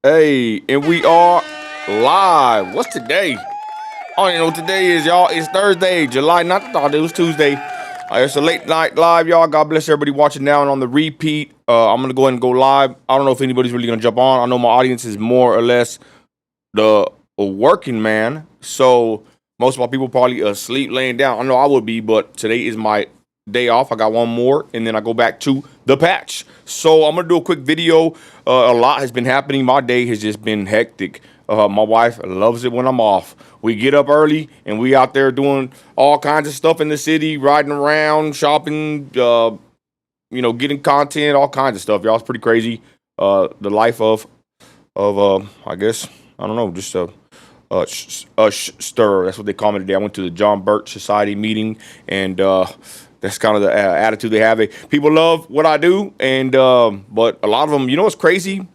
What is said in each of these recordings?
Hey, and we are live. What's today? I don't even know what today is, y'all. It's Thursday, July 9th. I thought it was Tuesday. It's a late night live, y'all. God bless everybody watching now and on the repeat. I'm going to go ahead and go live. I don't know if anybody's really going to jump on. I know my audience is more or less the working man. So most of my people probably asleep laying down. I know I would be, but today is my day off. I got one more, and then I go back to the patch. So I'm gonna do a quick video. A lot has been happening. My day has just been hectic. My wife loves it when I'm off. We get up early and we out there doing all kinds of stuff in the city, riding around, shopping, getting content, all kinds of stuff. Y'all, it's pretty crazy. The life of I guess I don't know, just stir. That's what they call me today. I went to the John Birch Society meeting, and that's kind of the attitude they have. People love what I do, and but a lot of them, you know, what's crazy?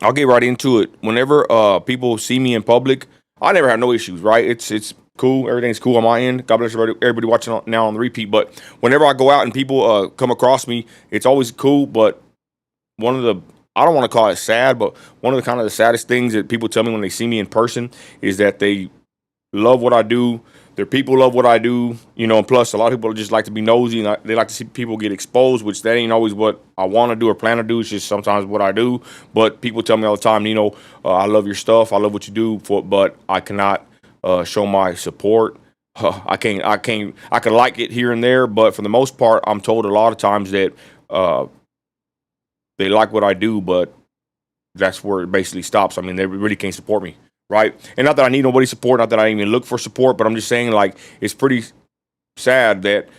I'll get right into it. Whenever people see me in public, I never have no issues. Right? It's cool. Everything's cool on my end. God bless everybody watching now on the repeat. But whenever I go out and people come across me, it's always cool. But one of the I don't want to call it sad, but one of the kind of the saddest things that people tell me when they see me in person is that they love what I do. Their people love what I do, you know, and plus a lot of people just like to be nosy and they like to see people get exposed, which that ain't always what I want to do or plan to do. It's just sometimes what I do. But people tell me all the time, Nino, I love your stuff. I love what you do, but I cannot show my support. I can like it here and there, but for the most part, I'm told a lot of times that they like what I do, but that's where it basically stops. I mean, they really can't support me, right? And not that I need nobody's support, not that I even look for support, but I'm just saying, like, it's pretty sad that,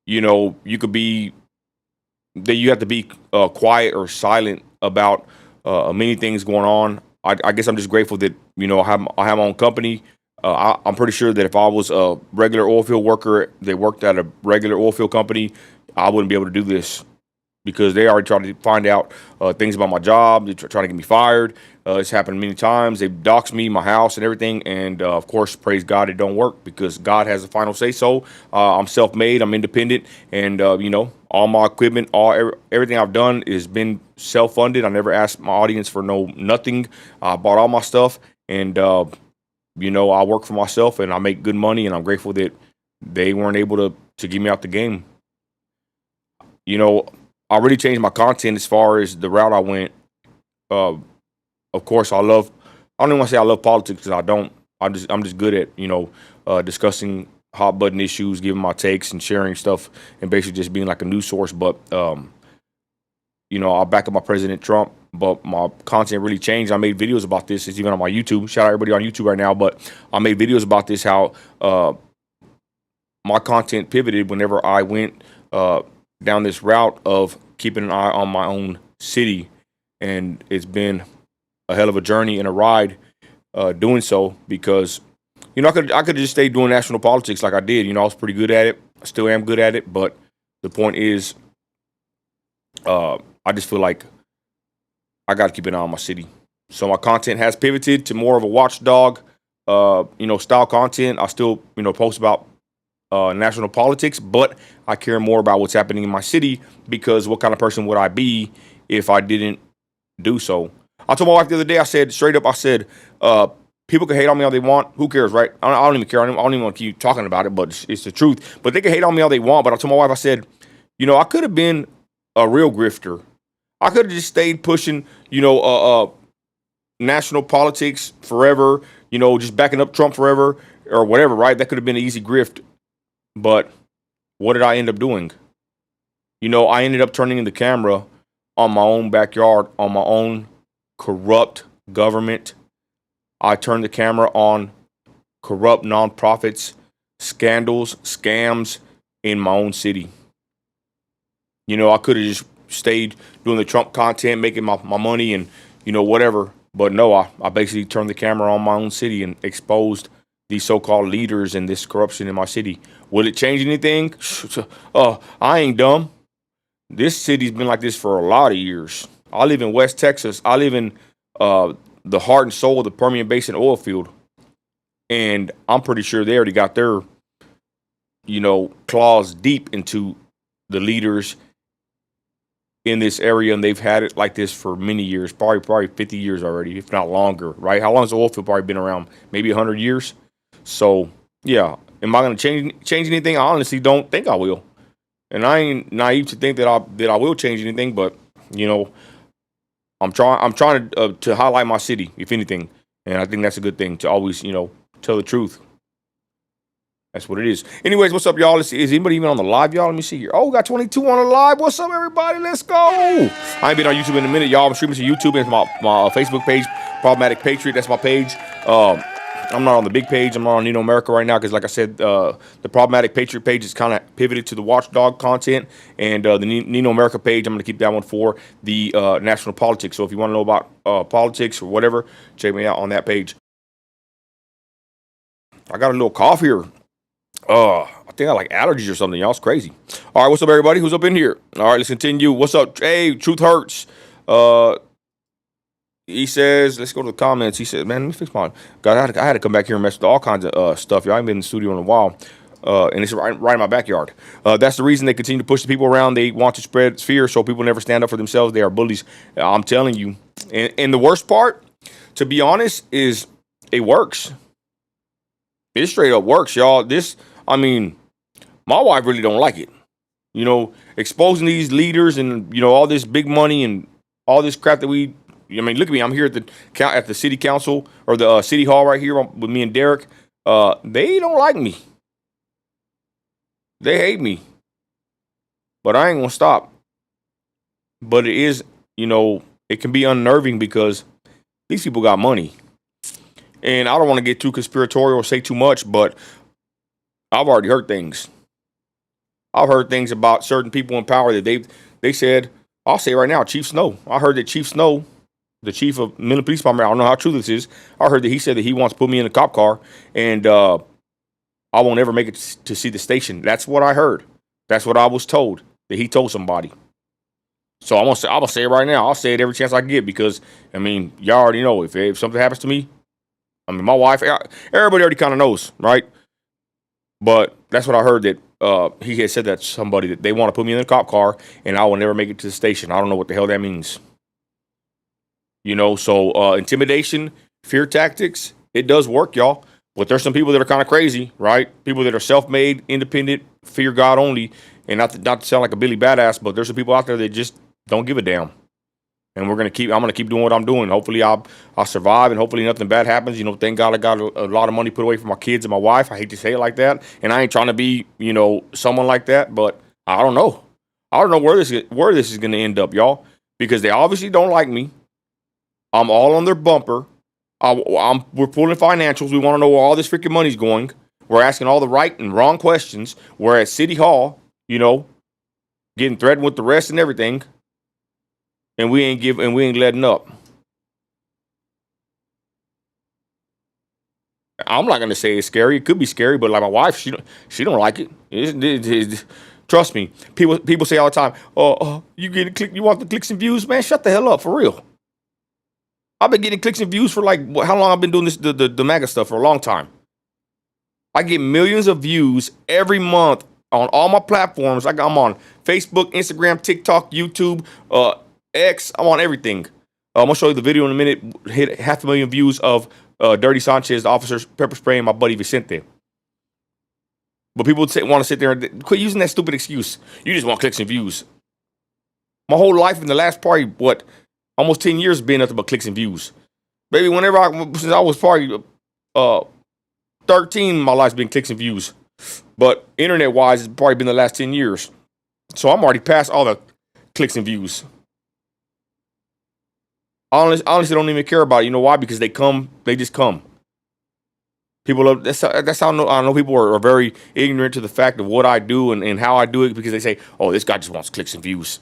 you know, you could be, that you have to be quiet or silent about many things going on. I guess I'm just grateful that, you know, I have my own company. I'm pretty sure that if I was a regular oil field worker that worked at a regular oil field company, I wouldn't be able to do this because they already tried to find out things about my job. They're trying to get me fired. It's happened many times. They've doxed me, my house, and everything. And of course, praise God, it don't work because God has the final say. So I'm self-made. I'm independent, and you know, all my equipment, everything I've done has been self-funded. I never asked my audience for nothing. I bought all my stuff, and you know, I work for myself, and I make good money. And I'm grateful that they weren't able to get me out the game. You know, I really changed my content as far as the route I went. Uh, of course, I don't even want to say I love politics because I don't. I'm just good at, you know, discussing hot button issues, giving my takes and sharing stuff, and basically just being like a news source. But you know, I'll back up my President Trump, but my content really changed. I made videos about this. It's even on my YouTube. Shout out everybody on YouTube right now. But I made videos about this, how my content pivoted whenever I went down this route of keeping an eye on my own city, and it's been a hell of a journey and a ride doing so, because, you know, I could just stay doing national politics like I did. You know, I was pretty good at it. I still am good at it, but the point is, I just feel like I got to keep an eye on my city. So my content has pivoted to more of a watchdog, you know, style content. I still, you know, post about national politics, but I care more about what's happening in my city, because what kind of person would I be if I didn't do so? I told my wife the other day, I said straight up, I said, people can hate on me all they want. Who cares, right? I don't even care. I don't even want to keep talking about it, but it's the truth. But they can hate on me all they want. But I told my wife, I said, you know, I could have been a real grifter. I could have just stayed pushing, you know, national politics forever, you know, just backing up Trump forever or whatever, right? That could have been an easy grift. But what did I end up doing? You know, I ended up turning the camera on my own backyard, on my own corrupt government. I turned the camera on corrupt nonprofits, scandals, scams in my own city. You know, I could have just stayed doing the Trump content, making my money and, you know, whatever. But no, I basically turned the camera on my own city and exposed these so-called leaders and this corruption in my city. Will it change anything? I ain't dumb. This city's been like this for a lot of years. I live in West Texas. I live in the heart and soul of the Permian Basin oil field. And I'm pretty sure they already got their, you know, claws deep into the leaders in this area, and they've had it like this for many years, probably 50 years already, if not longer, right? How long has the oil field probably been around? Maybe 100 years. So yeah, am I going to change anything? I honestly don't think I will, and I ain't naive to think that I will change anything. But you know, I'm trying to highlight my city, if anything, and I think that's a good thing to always tell the truth. That's what it is. Anyways, what's up, y'all? Is anybody even on the live, y'all? Let me see here. Oh, we got 22 on the live. What's up, everybody? Let's go. I ain't been on YouTube in a minute, y'all. I'm streaming to YouTube and my Facebook page, Problematic Patriot. That's my page. I'm not on the big page. I'm not on Nino America right now because, like I said, the Problematic Patriot page is kind of pivoted to the watchdog content. And the Nino America page, I'm going to keep that one for the national politics. So if you want to know about politics or whatever, check me out on that page. I got a little cough here. I think I like allergies or something. Y'all, it's crazy. All right, what's up, everybody? Who's up in here? All right, let's continue. What's up? Hey, Truth Hurts. He says, let's go to the comments. He said, man, let me fix my. God, I had to come back here and mess with all kinds of stuff. Y'all ain't been in the studio in a while. And it's right in my backyard. That's the reason they continue to push the people around. They want to spread fear so people never stand up for themselves. They are bullies. I'm telling you. And the worst part, to be honest, is it works. It straight up works, y'all. My wife really don't like it. Exposing these leaders and, all this big money and all this crap that look at me. I'm here at the city council or the city hall right here with me and Derek. They don't like me. They hate me. But I ain't going to stop. But it is, it can be unnerving because these people got money. And I don't want to get too conspiratorial or say too much, but I've already heard things. I've heard things about certain people in power that they said, I'll say right now, Chief Snow. I heard that Chief Snow, the chief of Midland Police Department, I don't know how true this is. I heard that he said that he wants to put me in a cop car and I won't ever make it to see the station. That's what I heard. That's what I was told, that he told somebody. So I'm gonna say it right now. I'll say it every chance I get because, y'all already know if something happens to me, my wife, everybody already kind of knows, right? But that's what I heard that he had said that to somebody that they want to put me in a cop car and I will never make it to the station. I don't know what the hell that means. So intimidation, fear tactics, it does work, y'all. But there's some people that are kind of crazy, right? People that are self-made, independent, fear God only, and not to sound like a Billy Badass, but there's some people out there that just don't give a damn. And I'm gonna keep doing what I'm doing. Hopefully I'll survive and hopefully nothing bad happens. Thank God I got a lot of money put away for my kids and my wife. I hate to say it like that. And I ain't trying to be, someone like that, but I don't know. I don't know where this is gonna end up, y'all. Because they obviously don't like me. I'm all on their bumper. We're pulling financials. We want to know where all this freaking money's going. We're asking all the right and wrong questions. We're at City Hall, getting threatened with the rest and everything. And we ain't letting up. I'm not gonna say it's scary. It could be scary, but like my wife, she don't like it. Trust me. People say all the time, "Oh, you want the clicks and views, man? Shut the hell up, for real." I've been getting clicks and views for how long I've been doing this the MAGA stuff for a long time. I get millions of views every month on all my platforms. I'm on Facebook, Instagram, TikTok, YouTube, X. I'm on everything. I'm gonna show you the video in a minute. Hit 500,000 views of Dirty Sanchez, the officers pepper spraying my buddy Vicente. But people want to sit there and quit using that stupid excuse. You just want clicks and views. My whole life in the last probably almost 10 years been nothing but clicks and views. Baby, since I was probably 13, my life's been clicks and views. But internet-wise, it's probably been the last 10 years. So I'm already past all the clicks and views. Honestly, don't even care about it. You know why? Because they just come. People that's how I know people are very ignorant to the fact of what I do and how I do it because they say, oh, this guy just wants clicks and views.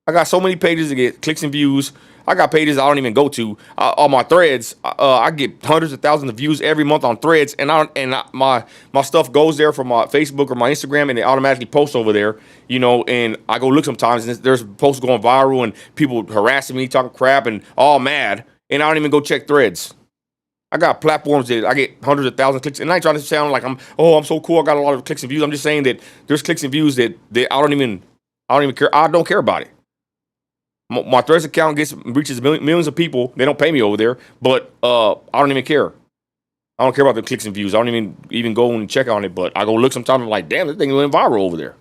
I got so many pages to get clicks and views. I got pages I don't even go to. On my threads, I get hundreds of thousands of views every month on threads, and my stuff goes there from my Facebook or my Instagram, and it automatically posts over there, and I go look sometimes, and there's posts going viral, and people harassing me, talking crap, and all mad, and I don't even go check threads. I got platforms that I get hundreds of thousands of clicks, and I ain't trying to sound like I'm so cool, I got a lot of clicks and views. I'm just saying that there's clicks and views that I don't even I don't even care. I don't care about it. My Threads account reaches millions of people. They don't pay me over there, but I don't even care. I don't care about the clicks and views. I don't even go and check on it, but I go look sometimes. I'm like, damn, this thing went viral over there.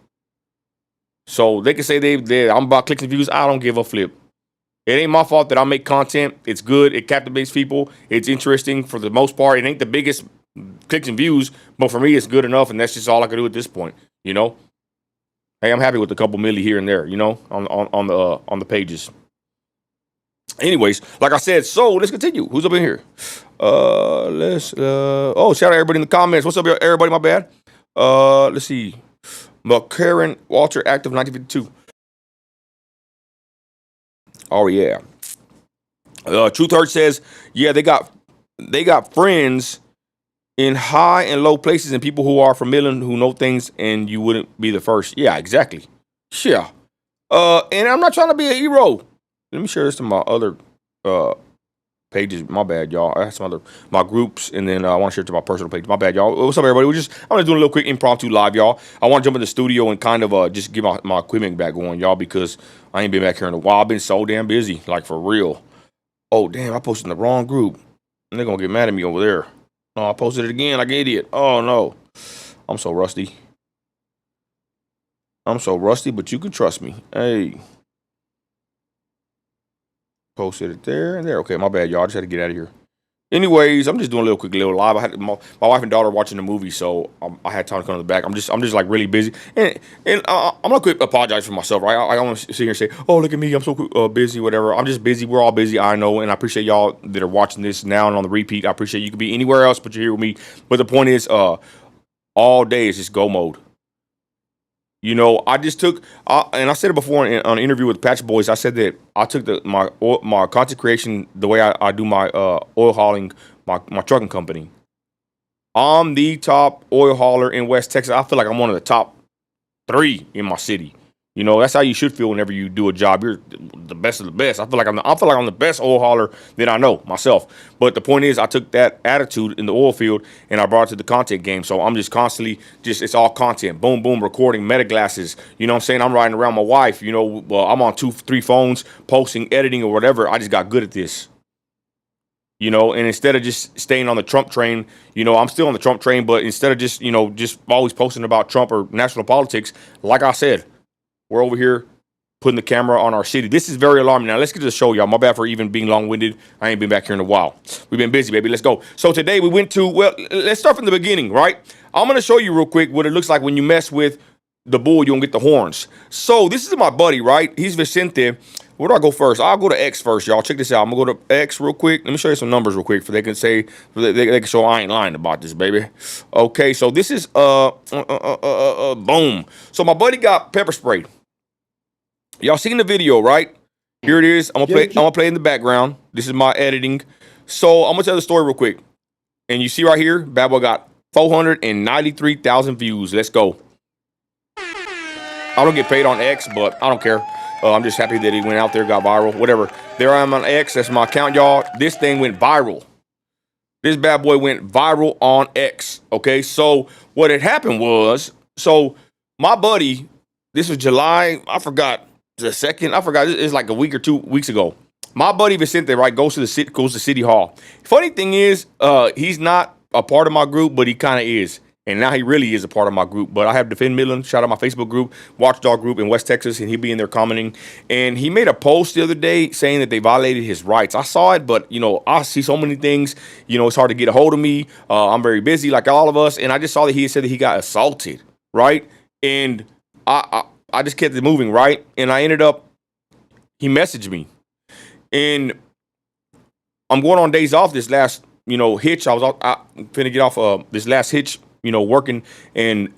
So they can say I'm about clicks and views. I don't give a flip. It ain't my fault that I make content. It's good. It captivates people. It's interesting for the most part. It ain't the biggest clicks and views, but for me, it's good enough, and that's just all I can do at this point. You know, hey, I'm happy with a couple milli here and there. You know, on the pages. Anyways, like I said, so let's continue. Who's up in here? Shout out everybody in the comments. What's up, everybody? My bad. Let's see. McCarran Walter, active 1952. Oh yeah. Truth Hurt says, yeah, they got friends in high and low places and people who are from Midland who know things, and you wouldn't be the first. Yeah, exactly. Yeah. And I'm not trying to be a hero. Let me share this to my other pages. My bad, y'all. I have some other my groups, and then I want to share it to my personal page. My bad, y'all. What's up, everybody? I'm just doing a little quick impromptu live, y'all. I want to jump in the studio and kind of just get my equipment back going, y'all, because I ain't been back here in a while. I've been so damn busy, like for real. Oh damn, I posted in the wrong group, and they're gonna get mad at me over there. Oh, I posted it again like an idiot. Oh no, I'm so rusty. But you can trust me. Hey. Posted it there and there. Okay, my bad, y'all. I just had to get out of here. Anyways, I'm just doing a little live. I had my wife and daughter watching the movie, so I had time to come to the back. I'm just like really busy, and I'm gonna quit apologize for myself, right? I don't want to sit here and say, oh, look at me, I'm so busy, whatever. I'm just busy. We're all busy, I know, and I appreciate y'all that are watching this now and on the repeat. I appreciate you could be anywhere else, but you're here with me. But the point is, all day is just go mode. You know, I just took, and I said it before on an interview with Patch Boys. I said that I took my content creation the way I do my oil hauling, my trucking company. I'm the top oil hauler in West Texas. I feel like I'm one of the top 3 in my city. You know, that's how you should feel whenever you do a job. You're the best of the best. I feel like I'm the best oil hauler that I know myself. But the point is, I took that attitude in the oil field and I brought it to the content game. So I'm just constantly it's all content. Boom, boom, recording, meta glasses. You know what I'm saying? I'm riding around my wife. You know, I'm on 2-3 phones, posting, editing, or whatever. I just got good at this. You know, and instead of just staying on the Trump train, you know, I'm still on the Trump train, but instead of just always posting about Trump or national politics, like I said, we're over here putting the camera on our city. This is very alarming. Now, let's get to the show, y'all. My bad for even being long-winded. I ain't been back here in a while. We've been busy, baby. Let's go. So today we went to, let's start from the beginning, right? I'm going to show you real quick what it looks like when you mess with the bull, you don't get the horns. So this is my buddy, right? He's Vicente. Where do I go first? I'll go to X first, y'all. Check this out. I'm going to go to X real quick. Let me show you some numbers real quick so they can say, they can show I ain't lying about this, baby. Okay, so this is, boom. So my buddy got pepper sprayed. Y'all seen the video, right? Here it is. I'm gonna play in the background. This is my editing. So I'm gonna tell the story real quick. And you see right here, Bad Boy got 493,000 views. Let's go. I don't get paid on X, but I don't care. I'm just happy that he went out there, got viral, whatever. There I am on X. That's my account, y'all. This thing went viral. This bad boy went viral on X. Okay, so what had happened was, so my buddy, this was July, I forgot. The second, I forgot, it's like a week or 2 weeks ago. My buddy Vicente, right, goes to City Hall. Funny thing is, he's not a part of my group, but he kind of is. And now he really is a part of my group. But I have Defend Midland, shout out my Facebook group, Watchdog group in West Texas, and he'll be in there commenting. And he made a post the other day saying that they violated his rights. I saw it, but, you know, I see so many things. You know, it's hard to get a hold of me. I'm very busy like all of us. And I just saw that he said that he got assaulted, right? And I just kept it moving, right? And I ended up, he messaged me. And I'm going on days off this last, hitch. I finna get off this last hitch, working. And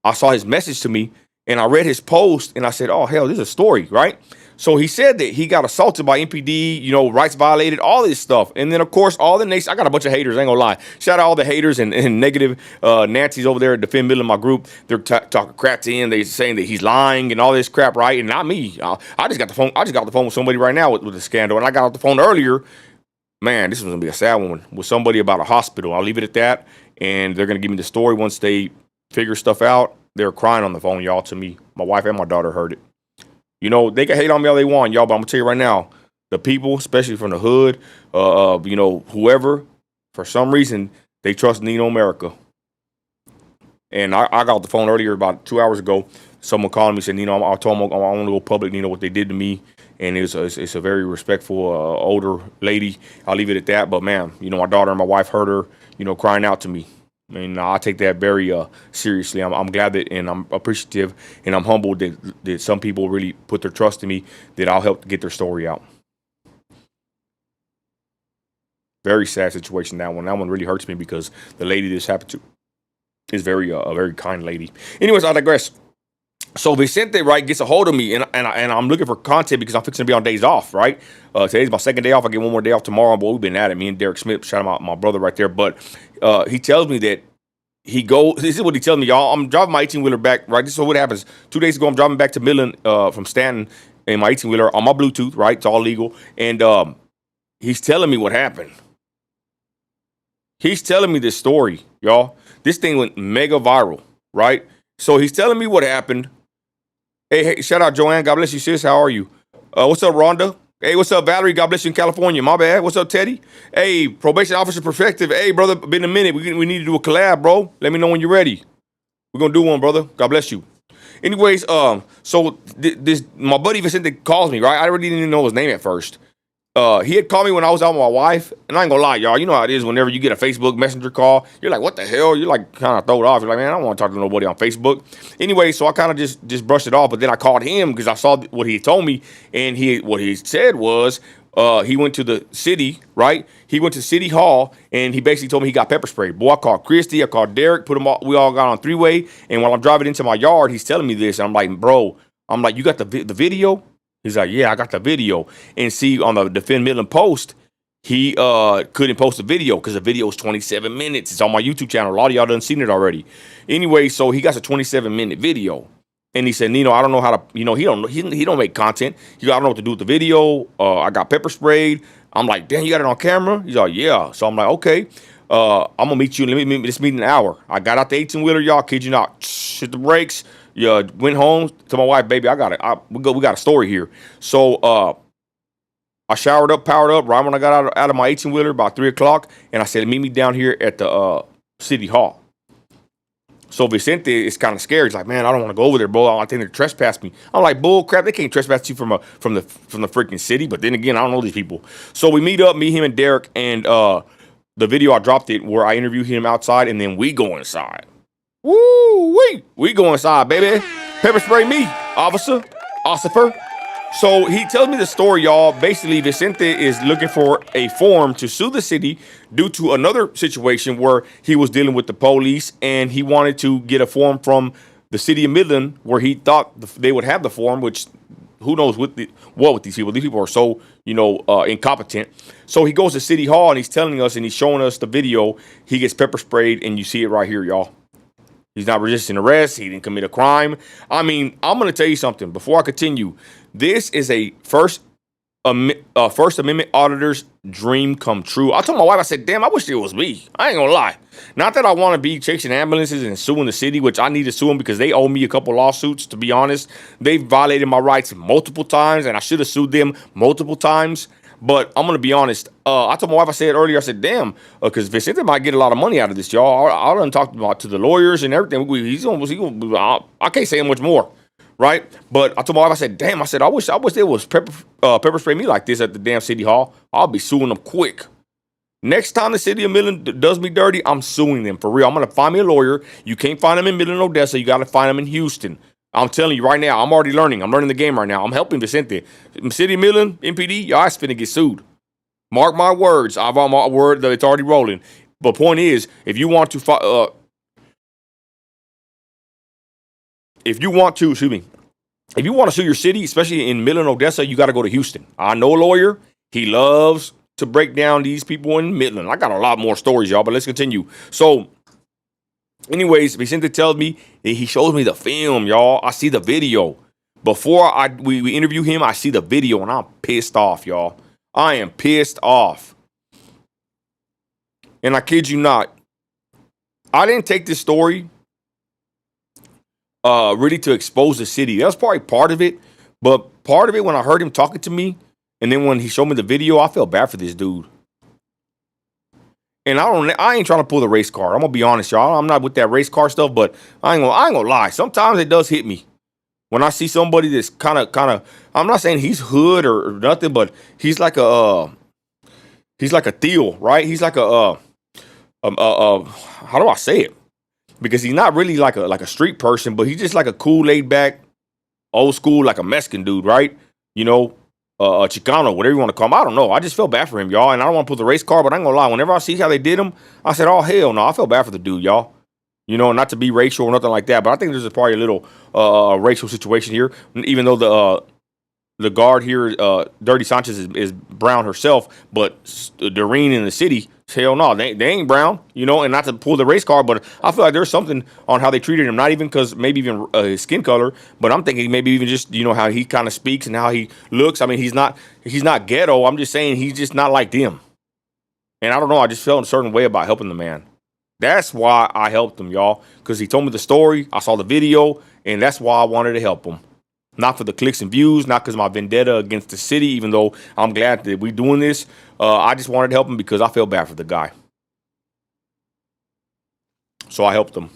I saw his message to me and I read his post and I said, oh, hell, this is a story, right? So he said that he got assaulted by MPD, rights violated, all this stuff. And then, of course, all the nation, I got a bunch of haters, I ain't gonna lie. Shout out all the haters and negative Nancy's over there at Defend Midland, my group. They're talking crap to him. They're saying that he's lying and all this crap, right? And not me. I just got the phone. I just got the phone with somebody right now with the scandal. And I got off the phone earlier. Man, this is gonna be a sad one with somebody about a hospital. I'll leave it at that. And they're gonna give me the story once they figure stuff out. They're crying on the phone, y'all, to me. My wife and my daughter heard it. You know, they can hate on me all they want, y'all, but I'm gonna tell you right now, the people, especially from the hood, you know, whoever, for some reason, they trust Nino America. And I got off the phone earlier about 2 hours ago. Someone called me, said, Nino, I told them I want to go public, Nino, what they did to me. And it's a very respectful, older lady. I'll leave it at that. But, man, you know, my daughter and my wife heard her, you know, crying out to me. I mean, I take that very seriously. I'm glad that, and I'm appreciative, and I'm humbled that some people really put their trust in me, that I'll help get their story out. Very sad situation, that one. That one really hurts me because the lady this happened to is a very kind lady. Anyways, I digress. So Vicente, right, gets a hold of me, and I'm looking for content because I'm fixing to be on days off, right? Today's my second day off. I get one more day off tomorrow. But we've been at it. Me and Derek Smith, shout out my brother right there. But he tells me that this is what he tells me, y'all. I'm driving my 18-wheeler back, right? This is what happens. 2 days ago, I'm driving back to Midland from Stanton in my 18-wheeler on my Bluetooth, right? It's all legal. And he's telling me what happened. He's telling me this story, y'all. This thing went mega viral, right? So he's telling me what happened. Hey, shout out Joanne. God bless you, sis. How are you? What's up, Rhonda? Hey, what's up, Valerie? God bless you in California. My bad. What's up, Teddy? Hey, probation officer perspective. Hey, brother, been a minute. We need to do a collab, bro. Let me know when you're ready. We're gonna do one, brother. God bless you. Anyways, so this my buddy Vicente calls me, right? I really didn't know his name at first. He had called me when I was out with my wife, and I ain't gonna lie, y'all. You know how it is whenever you get a Facebook Messenger call. You're like, what the hell? You're like, kind of throw it off. You're like, man, I don't want to talk to nobody on Facebook. Anyway, so I kind of just brushed it off. But then I called him because I saw what he told me, and what he said was, he went to the city, right? He went to City Hall, and he basically told me he got pepper sprayed. Boy, I called Christy, I called Derek, we all got on three-way, and while I'm driving into my yard, he's telling me this, and I'm like, bro, you got the video? He's like, yeah, I got the video. And see, on the Defend Midland post, he couldn't post the video because the video is 27 minutes. It's on my YouTube channel. A lot of y'all done seen it already. Anyway, so he got a 27-minute video. And he said, Nino, I don't know how to, he don't make content. I don't know what to do with the video. I got pepper sprayed. I'm like, damn, you got it on camera? He's like, yeah. So I'm like, okay. I'm going to meet you. Let's meet in an hour. I got out the 18-wheeler, y'all. Kid you not. Hit the brakes. Yeah, went home to my wife, baby. We got a story here. So I showered up, powered up right when I got out of my 18-wheeler about 3:00, and I said, meet me down here at the City Hall. So Vicente is kind of scared. He's like, man, I don't want to go over there, bro. I think they trespass me. I'm like, bull crap. They can't trespass you from the freaking city. But then again, I don't know these people. So we meet up, me, him, and Derek, and the video I dropped it where I interview him outside, and then we go inside. Woo wee! We go inside, baby. Pepper spray me, officer. So he tells me the story, y'all. Basically, Vicente is looking for a form to sue the city due to another situation where he was dealing with the police, and he wanted to get a form from the city of Midland where he thought they would have the form, which who knows with these people. These people are so, incompetent. So he goes to City Hall, and he's telling us, and he's showing us the video. He gets pepper sprayed, and you see it right here, y'all. He's not resisting arrest. He didn't commit a crime. I mean, I'm going to tell you something before I continue. This is a First Amendment auditor's dream come true. I told my wife, I said, damn, I wish it was me. I ain't going to lie. Not that I want to be chasing ambulances and suing the city, which I need to sue them because they owe me a couple lawsuits, to be honest. They've violated my rights multiple times, and I should have sued them multiple times. But I'm going to be honest. I told my wife, I said earlier, I said, damn, because Vicente might get a lot of money out of this, y'all. I done talked to the lawyers and everything. I can't say much more, right? But I told my wife, I said, damn, I wish there was pepper spray me like this at the damn City Hall. I'll be suing them quick. Next time the city of Midland does me dirty, I'm suing them for real. I'm going to find me a lawyer. You can't find them in Midland, Odessa. You got to find them in Houston. I'm telling you right now, I'm already learning. I'm learning the game right now. I'm helping Vicente. City of Midland, MPD, y'all is finna get sued. Mark my words. I've on my word that it's already rolling. But point is, if you want to sue your city, especially in Midland, Odessa, you got to go to Houston. I know a lawyer. He loves to break down these people in Midland. I got a lot more stories, y'all, but let's continue. So, anyways, Vicente tells me, he shows me the film, y'all. I see the video. Before we interview him, I see the video, and I'm pissed off, y'all. I am pissed off. And I kid you not, I didn't take this story really to expose the city. That was probably part of it, But part of it, when I heard him talking to me, and then when he showed me the video, I felt bad for this dude. And I ain't trying to pull the race card. I'm gonna be honest, y'all. I'm not with that race car stuff, but I ain't gonna lie. Sometimes it does hit me when I see somebody that's kind of. I'm not saying he's hood or nothing, but he's like a Theo, right? He's like how do I say it? Because he's not really like a street person, but he's just like a cool, laid back, old school, like a Mexican dude, right? You know, Chicano, whatever you want to call him. I don't know. I just feel bad for him, y'all. And I don't want to put the race car, but I ain't gonna lie. Whenever I see how they did him, I said, oh, hell no. I feel bad for the dude, y'all. You know, not to be racial or nothing like that, but I think there's probably a little racial situation here. Even though the guard here, Dirty Sanchez, is brown herself, but Doreen in the city, hell no, they ain't brown, you know, and not to pull the race card, but I feel like there's something on how they treated him, not even because maybe even his skin color, but I'm thinking maybe even just, you know, how he kind of speaks and how he looks. I mean, he's not ghetto. I'm just saying he's just not like them. And I don't know, I just felt a certain way about helping the man. That's why I helped him, y'all, because he told me the story, I saw the video, and that's why I wanted to help him. Not for the clicks and views, not because my vendetta against the city, even though I'm glad that we're doing this. I just wanted to help him because I feel bad for the guy. So I helped him.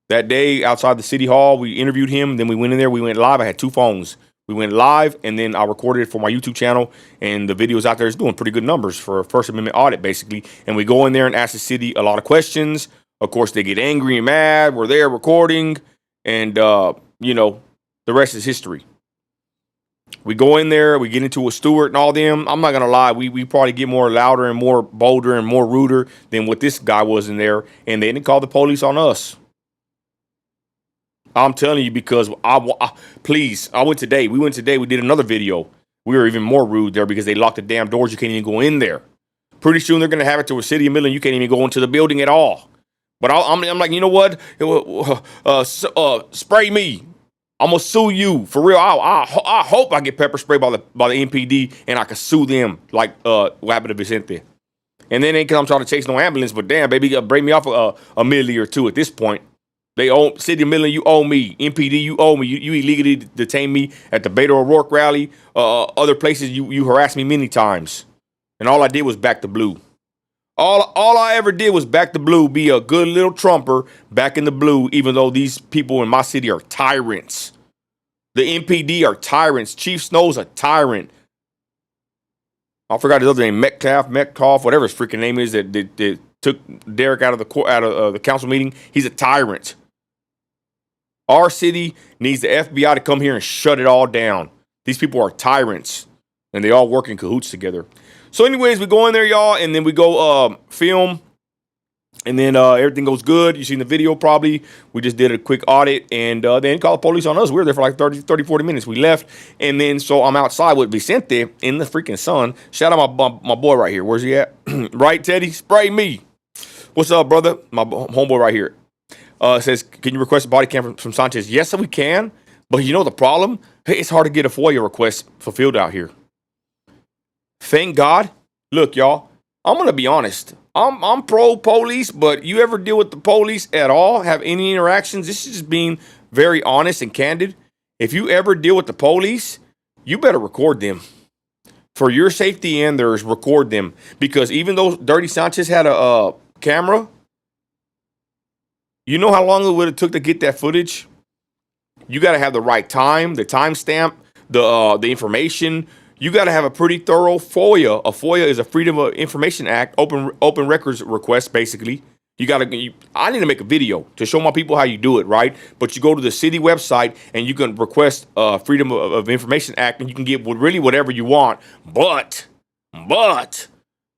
That day outside the city hall, we interviewed him. Then we went in there. We went live. I had 2 phones. We went live, and then I recorded it for my YouTube channel. And the videos out there is doing pretty good numbers for a First Amendment audit, basically. And we go in there and ask the city a lot of questions. Of course, they get angry and mad. We're there recording. And, you know, the rest is history. We go in there, we get into a Stewart and all them. I'm not going to lie, we probably get more louder and more bolder and more ruder than what this guy was in there. And they didn't call the police on us. I'm telling you, because please, I went today. We went today. We did another video. We were even more rude there because they locked the damn doors. You can't even go in there. Pretty soon they're going to have it to a city of Midland. You can't even go into the building at all. But I'm like, you know what? Spray me. I'm gonna sue you for real. I hope I get pepper sprayed by the MPD and I can sue them like what happened to Vicente. And then ain't because I'm trying to chase no ambulance, but damn, baby, you gotta break me off a million or two at this point. They owe City of Midland, you owe me. MPD, you owe me. You illegally detained me at the Beto O'Rourke rally. Other places you harassed me many times, and all I did was back the blue. All I ever did was back the blue, be a good little trumper back in the blue, even though these people in my city are tyrants. The MPD are tyrants. Chief Snow's a tyrant. I forgot his other name, Metcalf, whatever his freaking name is that took Derek out of the council meeting. He's a tyrant. Our city needs the FBI to come here and shut it all down. These people are tyrants, and they all work in cahoots together. So anyways, we go in there, y'all, and then we go film, and then everything goes good. You seen the video probably. We just did a quick audit, and they didn't call the police on us. We were there for like 30, 40 minutes. We left, and then so I'm outside with Vicente in the freaking sun. Shout out my boy right here. Where's he at? Right, Teddy? Spray me. What's up, brother? My homeboy right here. Says, can you request a body cam from Sanchez? Yes, we can, but you know the problem? Hey, it's hard to get a FOIA request fulfilled out here. Thank God. Look, y'all, I'm going to be honest. I'm pro-police, but you ever deal with the police at all? Have any interactions? This is just being very honest and candid. If you ever deal with the police, you better record them. For your safety and theirs, record them. Because even though Dirty Sanchez had a camera, you know how long it would have took to get that footage? You got to have the right time, the timestamp, the information. You got to have a pretty thorough FOIA. A FOIA is a Freedom of Information Act, open records request, basically. I need to make a video to show my people how you do it, right? But you go to the city website and you can request Freedom of Information Act, and you can get really whatever you want. But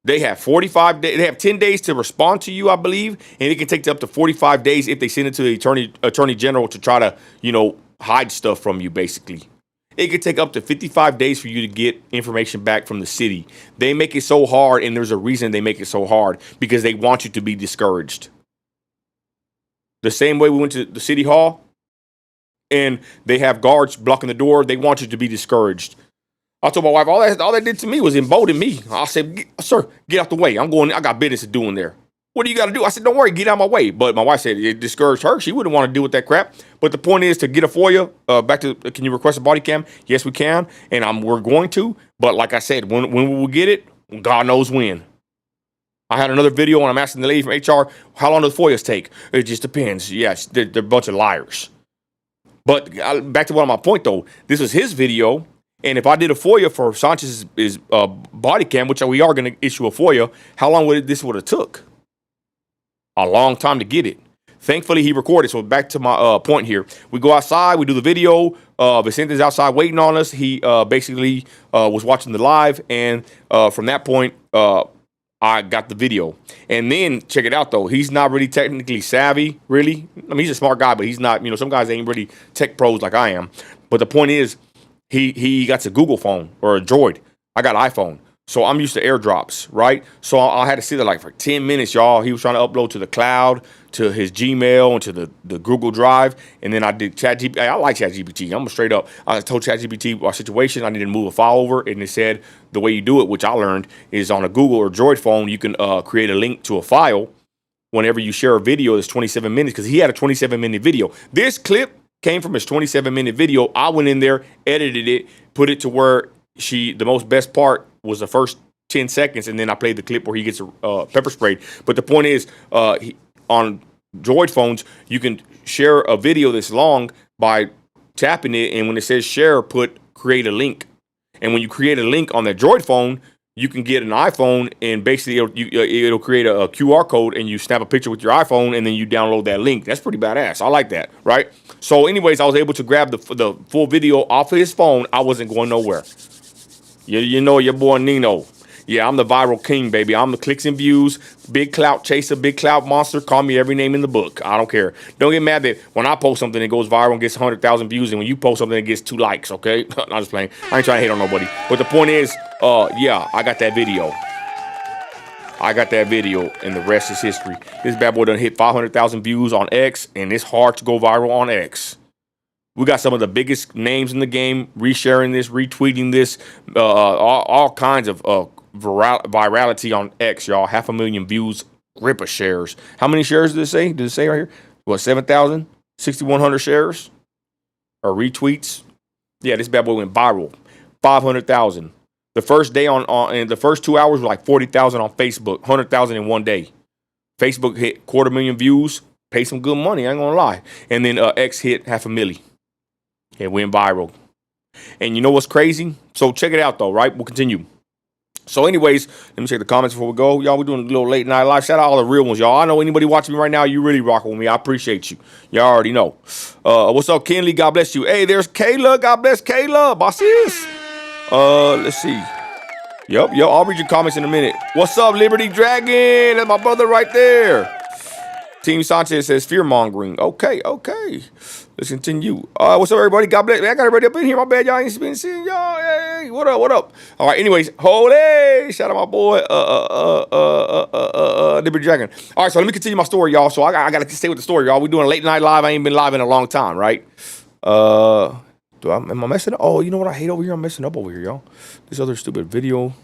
they have 45 days. They have 10 days to respond to you, I believe, and it can take up to 45 days if they send it to the attorney general to try to, hide stuff from you, basically. It could take up to 55 days for you to get information back from the city. They make it so hard, and there's a reason they make it so hard, because they want you to be discouraged. The same way we went to the city hall, and they have guards blocking the door. They want you to be discouraged. I told my wife, all that did to me was embolden me. I said, sir, get out the way. I got business to do in there. What do you got to do? I said, don't worry, get out of my way. But my wife said it discouraged her. She wouldn't want to deal with that crap. But the point is to get a FOIA, back to, can you request a body cam? Yes, we can. And we're going to. But like I said, when we will get it, God knows when. I had another video and I'm asking the lady from HR, how long does FOIAs take? It just depends. Yes, they're a bunch of liars. But back to what my point, though. This is his video. And if I did a FOIA for Sanchez's body cam, which we are going to issue a FOIA, how long would this would have took? A long time to get it. Thankfully, he recorded. So back to my point here. We go outside. We do the video. Vicente's outside waiting on us. He basically was watching the live. And from that point, I got the video. And then, check it out, though. He's not really technically savvy, really. I mean, he's a smart guy, but he's not, some guys ain't really tech pros like I am. But the point is, he got a Google phone or a Droid. I got an iPhone. So I'm used to airdrops, right? So I had to sit there like for 10 minutes, y'all. He was trying to upload to the cloud, to his Gmail, and to the Google Drive. And then I did ChatGPT. I like ChatGPT. I'm straight up. I told ChatGPT our situation. I needed to move a file over. And it said the way you do it, which I learned, is on a Google or Droid phone, you can create a link to a file whenever you share a video that's 27 minutes. Because he had a 27-minute video. This clip came from his 27-minute video. I went in there, edited it, put it to where the most best part was the first 10 seconds, and then I played the clip where he gets pepper sprayed. But the point is, on Droid phones, you can share a video this long by tapping it, and when it says share, put create a link. And when you create a link on that Droid phone, you can get an iPhone, and basically it'll create a QR code, and you snap a picture with your iPhone, and then you download that link. That's pretty badass. I like that, right? So anyways, I was able to grab the full video off of his phone. I wasn't going nowhere. You know your boy Nino. Yeah, I'm the viral king, baby. I'm the clicks and views, big clout chaser, big clout monster. Call me every name in the book. I don't care. Don't get mad that when I post something, it goes viral and gets 100,000 views, and when you post something, it gets 2 likes, okay? I'm just playing. I ain't trying to hate on nobody. But the point is, yeah, I got that video. And the rest is history. This bad boy done hit 500,000 views on X, and it's hard to go viral on X. We got some of the biggest names in the game resharing this, retweeting this, all kinds of virality on X, y'all. 500,000 views, grip of shares. How many shares did it say? Did it say right here? What, 7,000? 6,100 shares? Or retweets? Yeah, this bad boy went viral. 500,000. The first day in the first 2 hours were like 40,000 on Facebook. 100,000 in one day. Facebook hit 250,000 views. Paid some good money, I ain't gonna lie. And then X hit 500,000. It went viral. And you know what's crazy? So check it out, though, right? We'll continue. So anyways, let me check the comments before we go. Y'all, we're doing a little late night live. Shout out all the real ones, y'all. I know anybody watching me right now, you really rocking with me. I appreciate you. Y'all already know. What's up, Kenley? God bless you. Hey, there's Kayla. God bless Kayla. Bosses. Let's see. Yep. I'll read your comments in a minute. What's up, Liberty Dragon? That's my brother right there. Team Sanchez says fear-mongering. Okay. Let's continue. What's up, everybody? God bless. Man, I got everybody up in here. My bad, y'all ain't been seeing y'all. Hey, what up? All right, anyways, holy. Shout out my boy, Liberty Dragon. All right, so let me continue my story, y'all. So I got to stay with the story, y'all. We're doing a late night live. I ain't been live in a long time, right? Am I messing up? Oh, you know what I hate over here? I'm messing up over here, y'all. This other stupid video.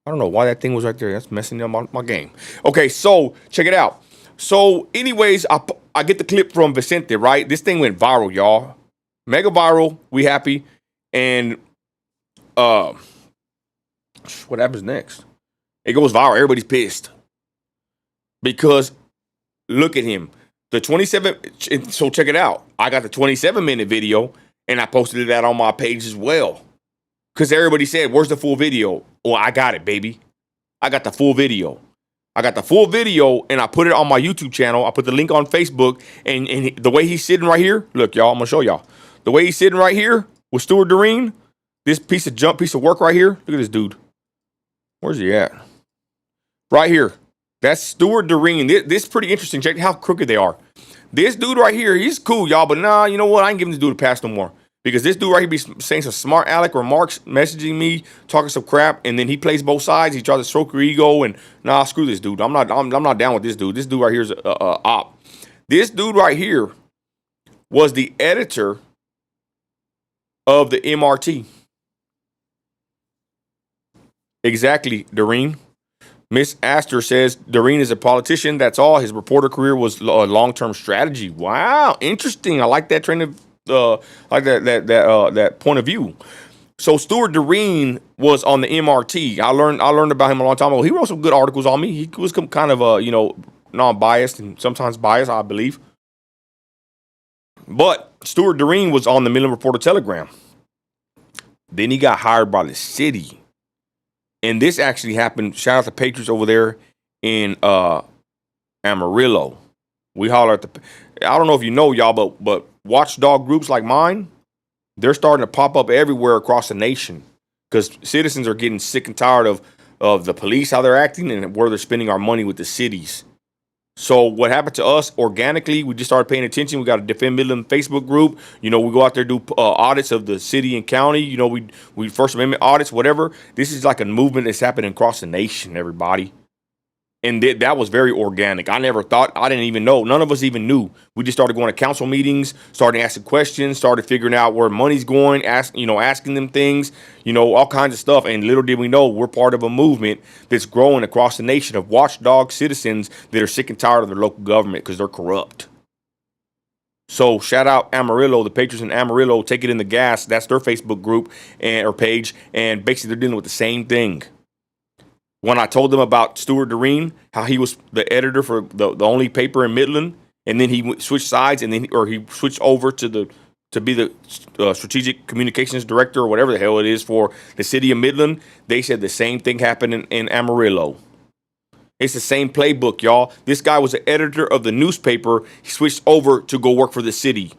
I don't know why that thing was right there. That's messing up my game. Okay, so check it out. So, anyways, I get the clip from Vicente, right? This thing went viral, y'all. Mega viral. We happy. And what happens next? It goes viral. Everybody's pissed. Because look at him. The 27. So check it out. I got the 27-minute video, and I posted that on my page as well. Because everybody said, where's the full video? Well, I got it, baby. I got the full video. And I put it on my YouTube channel. I put the link on Facebook. And the way he's sitting right here, look, y'all, I'm going to show y'all. The way he's sitting right here with Stuart Doreen, this piece of work right here. Look at this dude. Where's he at? Right here. That's Stuart Doreen. This is pretty interesting. Check how crooked they are. This dude right here, he's cool, y'all. But nah, you know what? I ain't giving this dude a pass no more. Because this dude right here be saying some smart aleck remarks, messaging me, talking some crap, and then he plays both sides. He tries to stroke your ego, and nah, screw this dude. I'm not down with this dude. This dude right here is a op. This dude right here was the editor of the MRT. Exactly, Doreen. Miss Astor says Doreen is a politician. That's all. His reporter career was a long-term strategy. Wow, interesting. I like that train of like that point of view. So Stuart Doreen was on the MRT. I learned about him a long time ago. He wrote some good articles on me. He was kind of non-biased and sometimes biased, I believe. But Stuart Doreen was on the Midland Reporter Telegram. Then he got hired by the city. And this actually happened. Shout out to Patriots over there in Amarillo. We holler at I don't know if you know, y'all, but watchdog groups like mine, they're starting to pop up everywhere across the nation because citizens are getting sick and tired of the police, how they're acting, and where they're spending our money with the cities. So what happened to us organically, we just started paying attention. We got a Defend Midland Facebook group. We go out there, do audits of the city and county. We First Amendment audits, whatever. This is like a movement that's happening across the nation, everybody. And that was very organic. I never thought, I didn't even know. None of us even knew. We just started going to council meetings, started asking questions, started figuring out where money's going, asking them things, all kinds of stuff. And little did we know, we're part of a movement that's growing across the nation of watchdog citizens that are sick and tired of their local government because they're corrupt. So shout out Amarillo, the Patriots in Amarillo, Take It in the Gas. That's their Facebook group or page. And basically they're dealing with the same thing. When I told them about Stuart Doreen, how he was the editor for the only paper in Midland, and then he switched sides, and he switched over to be the strategic communications director or whatever the hell it is for the city of Midland. They said the same thing happened in Amarillo. It's the same playbook, y'all. This guy was the editor of the newspaper. He switched over to go work for the city.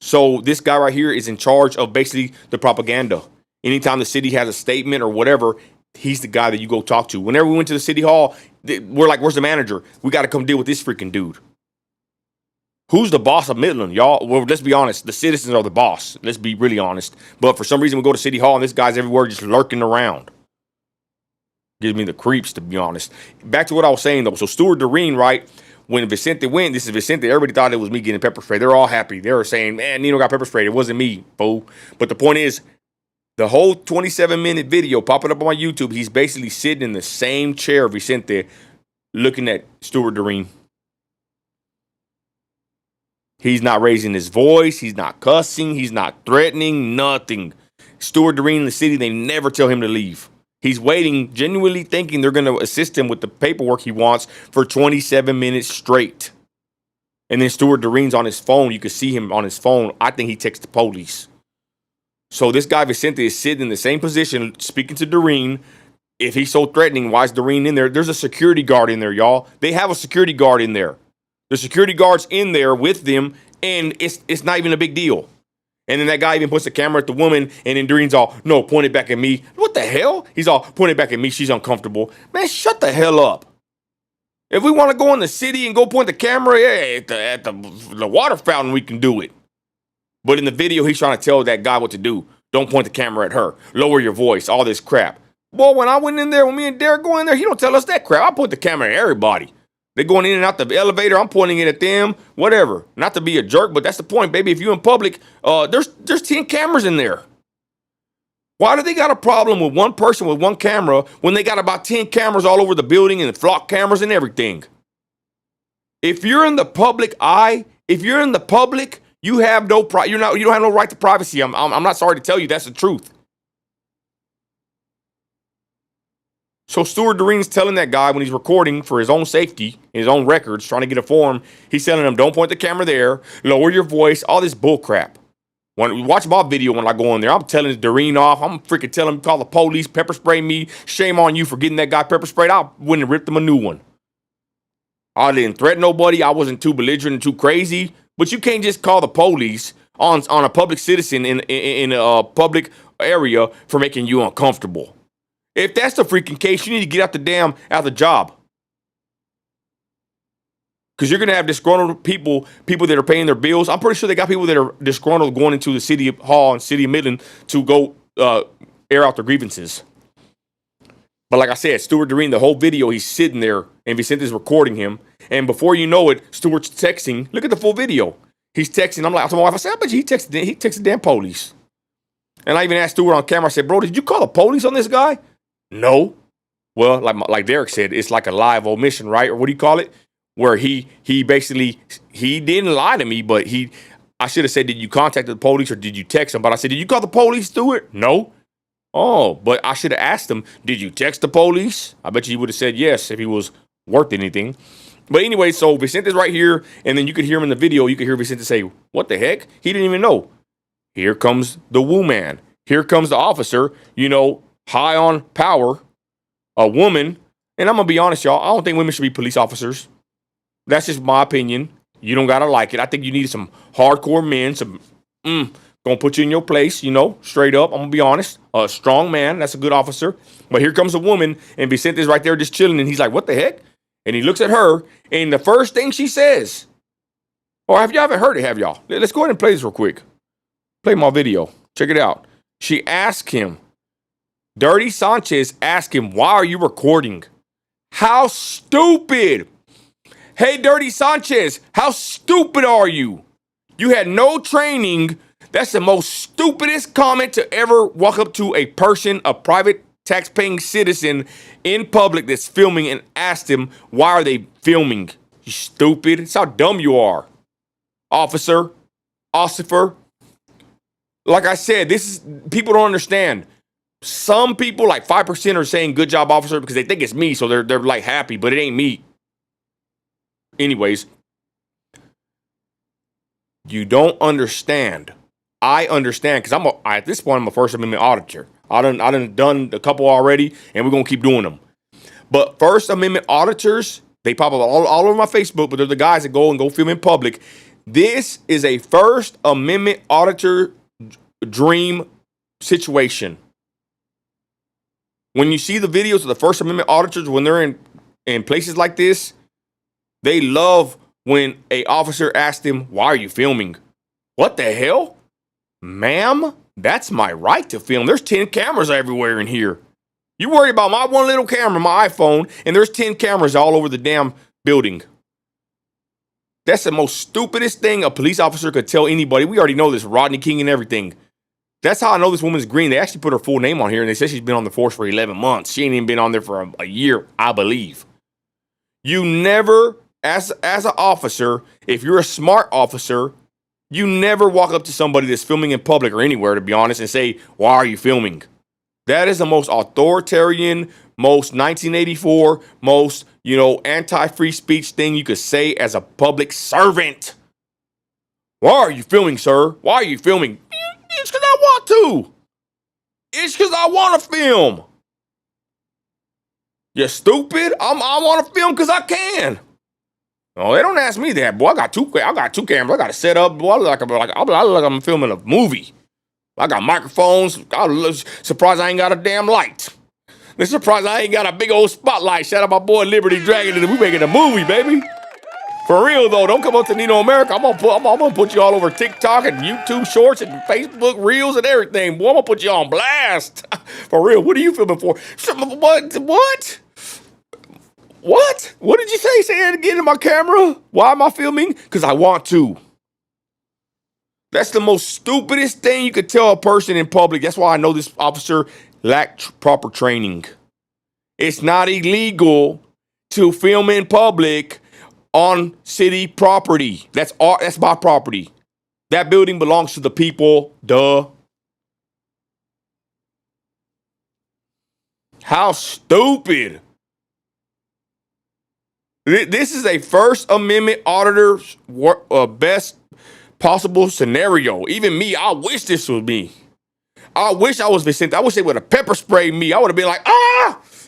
So this guy right here is in charge of basically the propaganda. Anytime the city has a statement or whatever, he's the guy that you go talk to. Whenever we went to the city hall, we're like, where's the manager? We got to come deal with this freaking dude. Who's the boss of Midland, y'all? Well, let's be honest. The citizens are the boss. Let's be really honest. But for some reason, we go to city hall, and this guy's everywhere just lurking around. Gives me the creeps, to be honest. Back to what I was saying, though. So Stuart Doreen, right, when Vicente went, this is Vicente, everybody thought it was me getting pepper sprayed. They're all happy. They were saying, man, Nino got pepper sprayed. It wasn't me, fool. But the point is, the whole 27-minute video popping up on my YouTube, he's basically sitting in the same chair, Vicente, looking at Stuart Doreen. He's not raising his voice. He's not cussing. He's not threatening, nothing. Stuart Doreen in the city, they never tell him to leave. He's waiting, genuinely thinking they're going to assist him with the paperwork he wants for 27 minutes straight. And then Stuart Doreen's on his phone. You can see him on his phone. I think he texts the police. So this guy, Vicente, is sitting in the same position, speaking to Doreen. If he's so threatening, why is Doreen in there? There's a security guard in there, y'all. They have a security guard in there. The security guard's in there with them, and it's not even a big deal. And then that guy even puts the camera at the woman, and then Doreen's all, no, point it back at me. What the hell? He's all, point it back at me. She's uncomfortable. Man, shut the hell up. If we want to go in the city and go point the camera at the water fountain, we can do it. But in the video, he's trying to tell that guy what to do. Don't point the camera at her. Lower your voice. All this crap. Boy, when I went in there, when me and Derek go in there, he don't tell us that crap. I point the camera at everybody. They're going in and out the elevator. I'm pointing it at them. Whatever. Not to be a jerk, but that's the point, baby. If you're in public, there's 10 cameras in there. Why do they got a problem with one person with one camera when they got about 10 cameras all over the building and flock cameras and everything? If you're in the public eye, if you're in the public, you have no you don't have no right to privacy. I'm not sorry to tell you, that's the truth. So Stuart Doreen's telling that guy when he's recording for his own safety, his own records, trying to get a form, he's telling him, don't point the camera there, lower your voice, all this bull crap. When we watch my video when I go in there, I'm telling Doreen off. I'm freaking telling him to call the police, pepper spray me. Shame on you for getting that guy pepper sprayed. I went and ripped him a new one. I didn't threaten nobody. I wasn't too belligerent and too crazy. But you can't just call the police on a public citizen in a public area for making you uncomfortable. If that's the freaking case, you need to get out the job. Because you're going to have disgruntled people that are paying their bills. I'm pretty sure they got people that are disgruntled going into the city hall and city of Midland to go air out their grievances. But like I said, Stuart Doreen, the whole video, he's sitting there and Vicente's recording him. And before you know it, Stuart's texting. Look at the full video. He's texting. I told my wife, I said, I bet you he texted damn police. And I even asked Stuart on camera, I said, bro, did you call the police on this guy? No. Well, like Derek said, it's like a live omission, right? Or what do you call it? Where he basically he didn't lie to me, but I should have said, did you contact the police or did you text them? But I said, did you call the police through it? No. Oh, but I should have asked him, did you text the police? I bet you he would have said yes if he was worth anything. But anyway, so Vicente's right here, and then you could hear him in the video. You could hear Vicente say, what the heck? He didn't even know. Here comes the woo man. Here comes the officer, high on power, a woman. And I'm going to be honest, y'all, I don't think women should be police officers. That's just my opinion. You don't got to like it. I think you need some hardcore men, gonna put you in your place, straight up. I'm gonna be honest. A strong man, that's a good officer. But here comes a woman, and Vicente's right there just chilling, and he's like, what the heck? And he looks at her, and the first thing she says, or have y'all ever heard it, have y'all? Let's go ahead and play this real quick. Play my video. Check it out. She asked him, Dirty Sanchez asked him, why are you recording? How stupid. Hey, Dirty Sanchez, how stupid are you? You had no training. That's the most stupidest comment to ever walk up to a person, a private tax-paying citizen in public that's filming and ask them, why are they filming? You stupid. It's how dumb you are. Officer. Like I said, people don't understand. Some people, like 5%, are saying good job, officer, because they think it's me, so they're like happy, but it ain't me. Anyways, you don't understand. I understand, because at this point I'm a First Amendment auditor. I done a couple already, and we're gonna keep doing them. But First Amendment auditors, they pop up all over my Facebook, but they're the guys that go film in public. This is a First Amendment auditor dream situation. When you see the videos of the First Amendment auditors when they're in places like this, they love when a officer asks them, why are you filming? What the hell? Ma'am, that's my right to film. There's 10 cameras everywhere in here. You worry about my one little camera, my iPhone, and there's 10 cameras all over the damn building. That's the most stupidest thing a police officer could tell anybody. We already know this, Rodney King and everything. That's how I know this woman's green. They actually put her full name on here, and they said she's been on the force for 11 months. She ain't even been on there for a year, I believe. You never, as an officer, if you're a smart officer, you never walk up to somebody that's filming in public or anywhere, to be honest, and say, why are you filming? That is the most authoritarian, most 1984, most, anti-free speech thing you could say as a public servant. Why are you filming, sir? Why are you filming? It's because I want to. It's because I want to film. You stupid? I want to film because I can. No, they don't ask me that, boy. I got two cameras. I got to set up, boy. I look like I'm filming a movie. I got microphones. I'm surprised I ain't got a damn light. They're surprised I ain't got a big old spotlight. Shout out my boy Liberty Dragon. We making a movie, baby. For real though, don't come up to Nino America. I'm gonna put you all over TikTok and YouTube Shorts and Facebook Reels and everything. Boy, I'm gonna put you on blast. For real, what are you filming for? What? What did you say? Say it again in my camera. Why am I filming? Because I want to. That's the most stupidest thing you could tell a person in public. That's why I know this officer lacked proper training. It's not illegal to film in public on city property. That's my property. That building belongs to the people. Duh. How stupid. This is a First Amendment auditor's best possible scenario. Even me, I wish this was me. I wish I was Vicente. I wish they would have pepper sprayed me. I would have been like,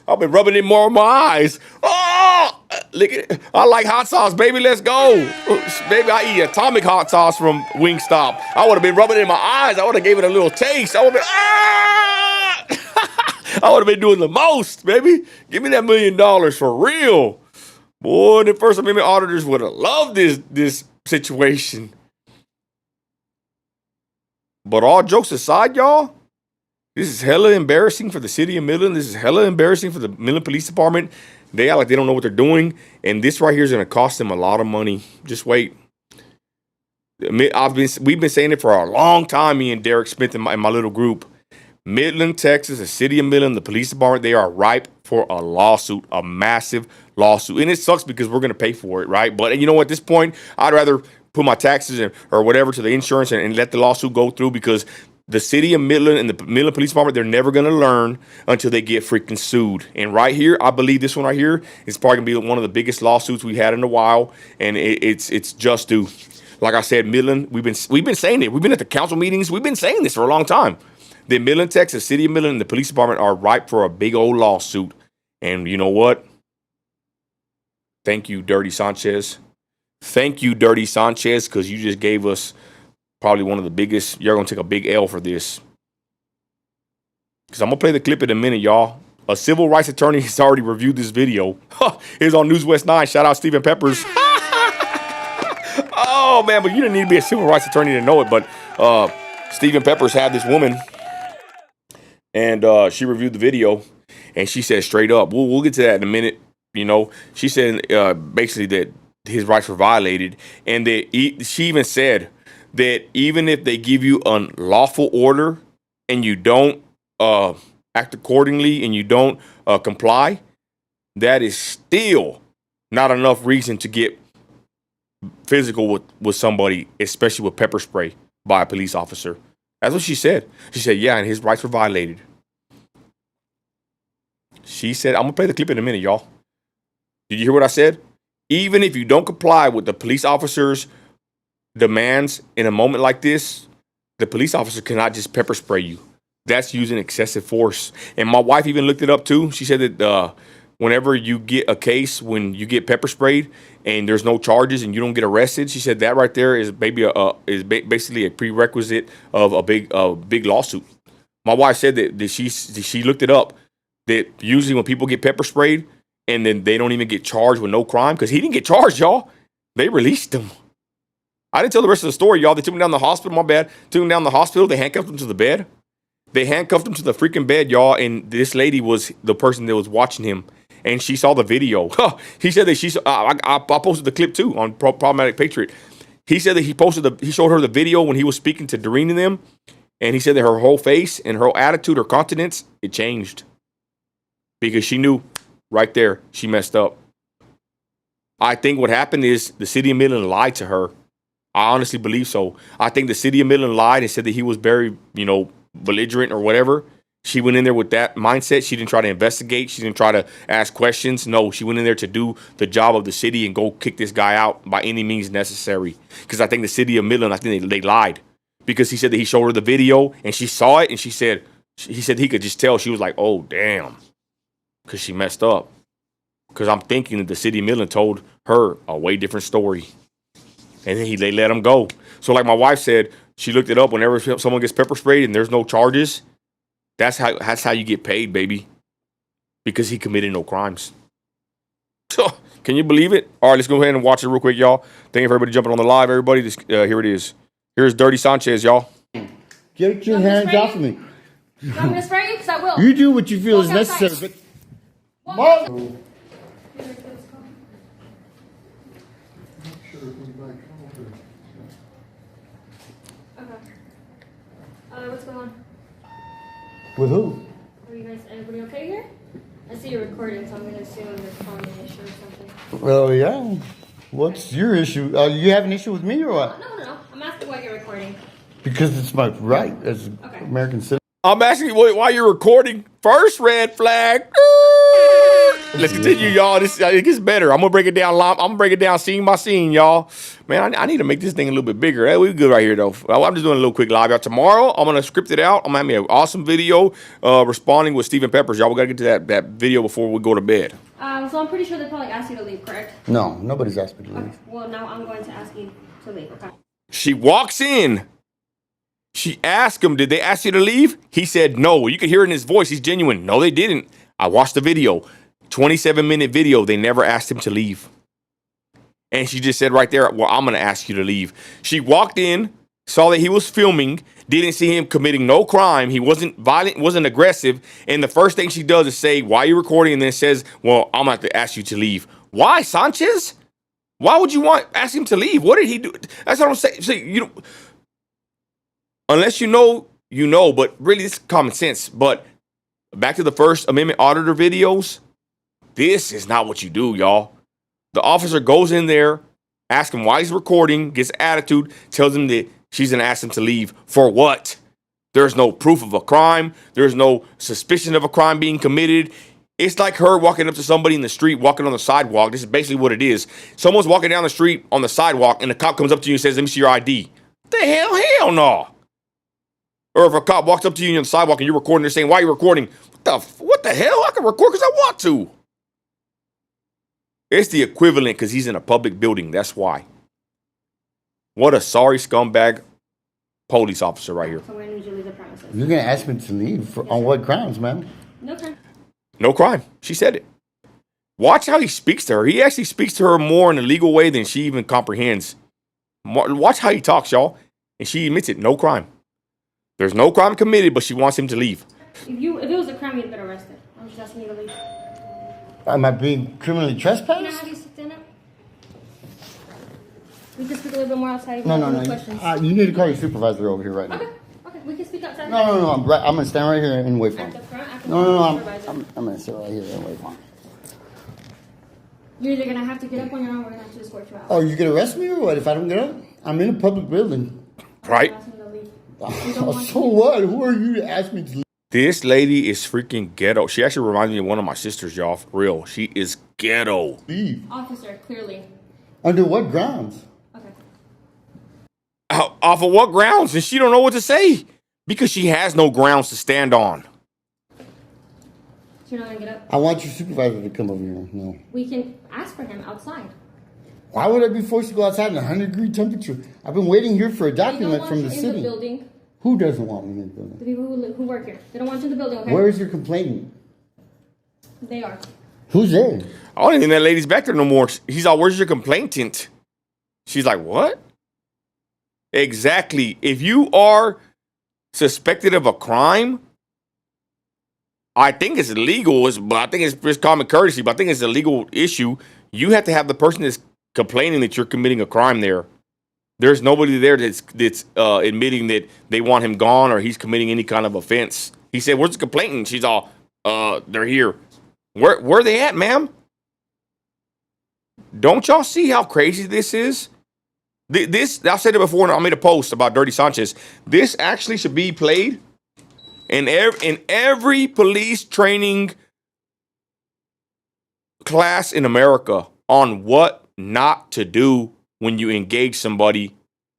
I've been rubbing it more on my eyes. Look at it. I like hot sauce, baby. Let's go. Baby, I eat atomic hot sauce from Wingstop. I would have been rubbing it in my eyes. I would have gave it a little taste. I would have been, I would have been doing the most, baby. Give me that $1 million for real. Boy, the First Amendment auditors would have loved this situation. But all jokes aside, y'all, this is hella embarrassing for the city of Midland. This is hella embarrassing for the Midland Police Department. They act like they don't know what they're doing. And this right here is going to cost them a lot of money. Just wait. We've been saying it for a long time, me and Derek Smith and my little group. Midland, Texas, the city of Midland, the police department, they are ripe for a lawsuit, a massive lawsuit. And it sucks because we're going to pay for it, right? But you know what? At this point, I'd rather put my taxes or whatever to the insurance and let the lawsuit go through, because the city of Midland and the Midland Police Department, they're never going to learn until they get freaking sued. And right here, I believe this one right here is probably going to be one of the biggest lawsuits we had in a while, and it's just due. Like I said, Midland, we've been saying it. We've been at the council meetings. We've been saying this for a long time. The Midland, Texas, city of Midland, and the police department are ripe for a big old lawsuit. And you know what? Thank you, Dirty Sanchez. Thank you, Dirty Sanchez, because you just gave us probably one of the biggest. You're going to take a big L for this. Because I'm going to play the clip in a minute, y'all. A civil rights attorney has already reviewed this video. It's on News West 9. Shout out Stephen Peppers. Oh, man, but you didn't need to be a civil rights attorney to know it. But Stephen Peppers had this woman, and she reviewed the video, and she said straight up, we'll get to that in a minute. You know, she said basically that his rights were violated, and that she even said that even if they give you a lawful order and you don't act accordingly and you don't comply, that is still not enough reason to get physical with somebody, especially with pepper spray by a police officer. That's what she said. She said, yeah, and his rights were violated. She said, I'm going to play the clip in a minute, y'all. Did you hear what I said? Even if you don't comply with the police officer's demands in a moment like this, the police officer cannot just pepper spray you. That's using excessive force. And my wife even looked it up too. She said that whenever you get a case, when you get pepper sprayed and there's no charges and you don't get arrested, she said that right there is basically a prerequisite of a big lawsuit. My wife said that she looked it up, that usually when people get pepper sprayed and then they don't even get charged with no crime, because he didn't get charged, y'all. They released him. I didn't tell the rest of the story, y'all. They took him down to the hospital. My bad. Took him down to the hospital. They handcuffed him to the bed. They handcuffed him to the freaking bed, y'all. And this lady was the person that was watching him, and she saw the video. He said that I posted the clip too on Problematic Patriot. He said that he showed her the video when he was speaking to Doreen and them, and he said that her whole face and her attitude, her countenance, it changed because she knew right there she messed up. I think what happened is the city of Midland lied to her. I honestly believe so. I think the city of Midland lied and said that he was very, belligerent or whatever. She went in there with that mindset. She didn't try to investigate. She didn't try to ask questions. No, she went in there to do the job of the city and go kick this guy out by any means necessary. Because I think the city of Midland, I think they lied. Because he said that he showed her the video and she saw it and he said he could just tell. She was like, oh, damn. Because she messed up. Because I'm thinking that the city of Midland told her a way different story. And then they let him go. So like my wife said, she looked it up. Whenever someone gets pepper sprayed and there's no charges, that's how you get paid, baby. Because he committed no crimes. Can you believe it? All right, let's go ahead and watch it real quick, y'all. Thank you for everybody jumping on the live, everybody. Here it is. Here's Dirty Sanchez, y'all. Get your hands off of me. You want me to spray you? Because I will. You do what you feel is necessary, but... Mother... What's going on? With who? Are you guys, everybody okay here? I see you're recording, so I'm going to assume there's probably an issue or something. Well, yeah. What's your issue? You have an issue with me or what? No. I'm asking why you're recording. Because it's my right as an American citizen. I'm asking you why you're recording. First red flag. Let's continue, y'all. It gets better. I'm gonna break it down. I'm gonna break it down scene by scene, y'all. Man, I need to make this thing a little bit bigger. Hey, we're good right here, though. I'm just doing a little quick live. Y'all, tomorrow, I'm gonna script it out. I'm gonna have me an awesome video responding with Stephen Peppers. Y'all, we gotta get to that video before we go to bed. So I'm pretty sure they probably asked you to leave, correct? No, nobody's asked me to leave. Okay. Well, now I'm going to ask you to leave, okay? She walks in. She asked him, did they ask you to leave? He said no. You could hear it in his voice. He's genuine. No, they didn't. I watched the video. 27-minute video. They never asked him to leave. And she just said right there, well, I'm going to ask you to leave. She walked in, saw that he was filming, didn't see him committing no crime. He wasn't violent, wasn't aggressive. And the first thing she does is say, why are you recording? And then says, well, I'm going to have to ask you to leave. Why, Sanchez? Why would you ask him to leave? What did he do? That's what I'm saying. See, unless you know you know, but really it's common sense. But back to the First Amendment auditor videos, this is not what you do, y'all. The officer goes in there, asks him why he's recording, gets attitude, tells him that she's going to ask him to leave. For what? There's no proof of a crime. There's no suspicion of a crime being committed. It's like her walking up to somebody in the street, walking on the sidewalk. This is basically what it is. Someone's walking down the street on the sidewalk, and the cop comes up to you and says, let me see your ID. What the hell? Hell no. Or if a cop walks up to you on the sidewalk and you're recording, they're saying, why are you recording? What the hell? I can record because I want to. It's the equivalent because he's in a public building. That's why. What a sorry scumbag police officer right here. So we're going to need you to leave the premises. You're gonna ask me to leave on what grounds, man? No crime. No crime. She said it. Watch how he speaks to her. He actually speaks to her more in a legal way than she even comprehends. Watch how he talks, y'all. And she admits it. No crime. There's no crime committed, but she wants him to leave. If it was a crime, you'd been arrested. I'm just asking you to leave. Am I being criminally Can I trespassed? have you stand up? We can speak a little bit more outside. No. Questions. You need to call your supervisor over here right now. Okay. We can speak outside. No. I'm gonna stand right here and wait for At him. the front, I can No. call the supervisor. I'm gonna sit right here and wait for him. You're either gonna have to get up on your own, or we're gonna have to escort you out. Oh, you gonna arrest me or what? If I don't get up, I'm in a public building. Right? Ask me to leave. So what? Who are you to ask me to leave? This lady is freaking ghetto. She actually reminds me of one of my sisters, y'all. For real. She is ghetto. Officer, clearly. Under what grounds? Okay. Off of what grounds? And she don't know what to say. Because she has no grounds to stand on. So you're not gonna get up? I want your supervisor to come over here. No. We can ask for him outside. Why would I be forced to go outside in a 100-degree temperature? I've been waiting here for a They don't document want from you the in city. the building. Who doesn't want me in the building? The people who work here. They don't want you in the building, okay? Where is your complainant? They are. Who's there? I don't even think that lady's back there no more. He's all, where's your complainant? She's like, what? Exactly. If you are suspected of a crime, I think it's illegal, but I think it's just common courtesy, but I think it's a legal issue. You have to have the person that's complaining that you're committing a crime there. There's nobody there that's admitting that they want him gone or he's committing any kind of offense. He said, where's the complainant? She's all, they're here. Where are they at, ma'am? Don't y'all see how crazy this is? This, I've said it before, and I made a post about Dirty Sanchez. This actually should be played in every police training class in America on what not to do when you engage somebody,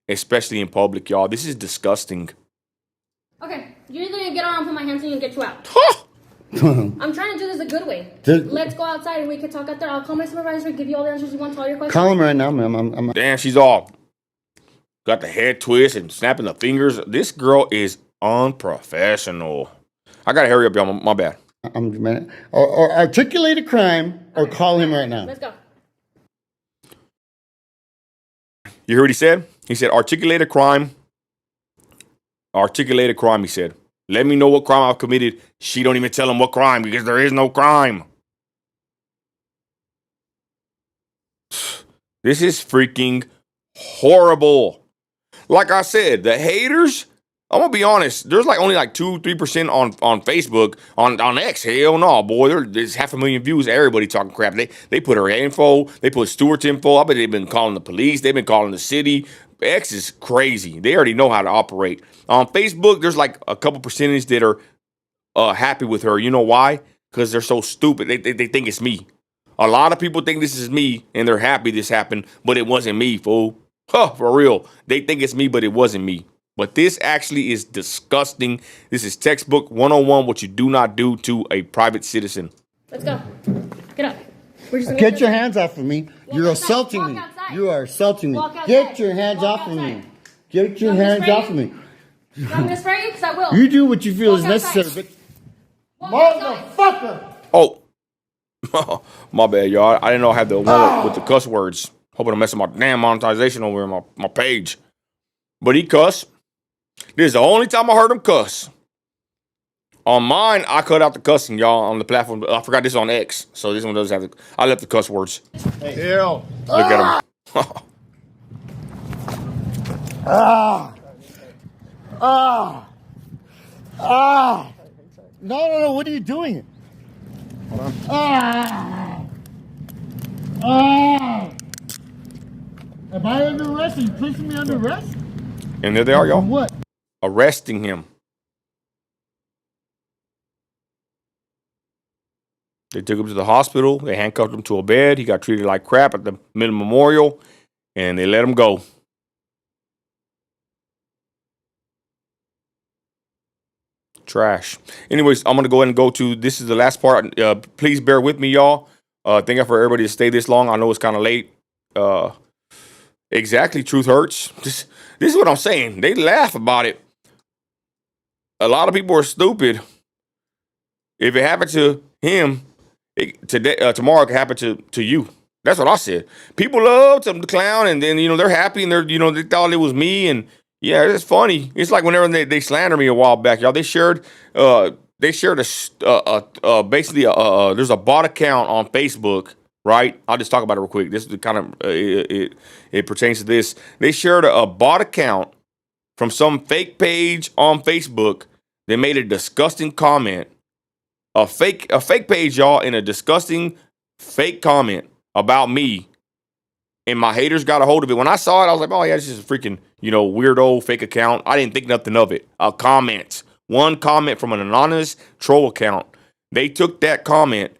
especially in public, y'all. This is disgusting. Okay, you're either gonna get on and put my hands on you and get you out. I'm trying to do this a good way. Let's go outside and we can talk out there. I'll call my supervisor, give you all the answers you want to all your questions. Call him right now, ma'am. Damn, she's all got the head twist and snapping the fingers. This girl is unprofessional. I gotta hurry up, y'all. My bad. I'm demanding. Or articulate a crime or call him right now. Let's go. You heard what he said? He said, articulate a crime. Articulate a crime, he said. Let me know what crime I've committed. She don't even tell him what crime because there is no crime. This is freaking horrible. Like I said, the haters, I'm going to be honest, there's like only like 2-3% on Facebook. On X, hell no, boy. There's 500,000 views. Everybody talking crap. They put her info. They put Stewart's info. I bet they've been calling the police. They've been calling the city. X is crazy. They already know how to operate. On Facebook, there's like a couple percentage that are happy with her. You know why? Because they're so stupid. They think it's me. A lot of people think this is me, and they're happy this happened, but it wasn't me, fool. Huh, for real. They think it's me, but it wasn't me. But this actually is disgusting. This is textbook 101, what you do not do to a private citizen. Let's go. Get up. We're just gonna Get your hands off of me. You're outside. assaulting Walk me. outside. You are assaulting me. Walk outside. Get your hands Walk off of me. outside. Get your You want me to hands spray off you? of me. You want me to spray you? Because I will. You do what you feel Walk is outside. necessary, but Walk outside. motherfucker! Oh, my bad, y'all. I didn't know I had the one with the cuss words. Hoping to mess up my damn monetization over in my page. But he cussed. This is the only time I heard him cuss. On mine, I cut out the cussing, y'all, on the platform. I forgot this is on X, so this one doesn't have the. I left the cuss words. Hell. Look at him. Ah! No. What are you doing? Hold on. Ah! Ah! Am I under arrest? Are you placing me under arrest? And there they are, y'all. For what? Arresting him. They took him to the hospital. They handcuffed him to a bed. He got treated like crap at the Midland Memorial, and they let him go. Trash. Anyways, I'm gonna go ahead and go to this is the last part. Please bear with me, y'all. Thank you for everybody to stay this long. I know it's kind of late. Exactly, truth hurts. This is what I'm saying. They laugh about it. A lot of people are stupid. If it happened to him today, tomorrow it could happen to you. That's what I said. People love to clown, and then they're happy, and they thought it was me, and yeah, it's funny. It's like whenever they slander me a while back, y'all. They shared basically there's a bot account on Facebook, right? I'll just talk about it real quick. This is the kind of it pertains to this. They shared a bot account from some fake page on Facebook. They made a disgusting comment. A fake page, y'all, in a disgusting fake comment about me, and my haters got a hold of it. When I saw it, I was like, oh yeah, this is a freaking weirdo fake account. I didn't think nothing of it. One comment from an anonymous troll account. They took that comment,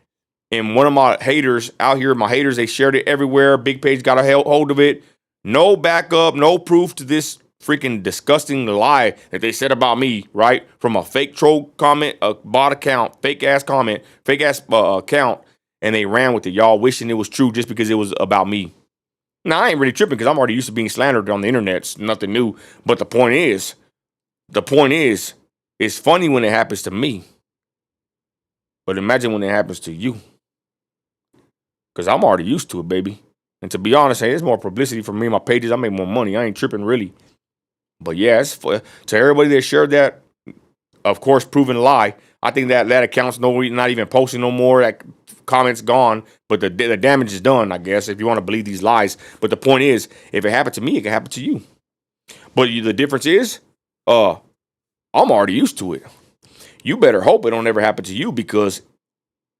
and one of my haters out here, they shared it everywhere. Big page got a hold of it. No backup, no proof to this freaking disgusting lie that they said about me, right? From a fake troll comment, a bot account, fake ass comment, fake ass account, and they ran with it, y'all, wishing it was true just because it was about me. Now, I ain't really tripping because I'm already used to being slandered on the internet. It's nothing new. But the point is, it's funny when it happens to me. But imagine when it happens to you. Because I'm already used to it, baby. And to be honest, hey, there's more publicity for me and my pages. I make more money. I ain't tripping, really. But yeah, to everybody that shared that, of course, proven lie. I think that account's not even posting no more. That comment's gone. But the damage is done, I guess, if you want to believe these lies. But the point is, if it happened to me, it can happen to you. But the difference is, I'm already used to it. You better hope it don't ever happen to you, because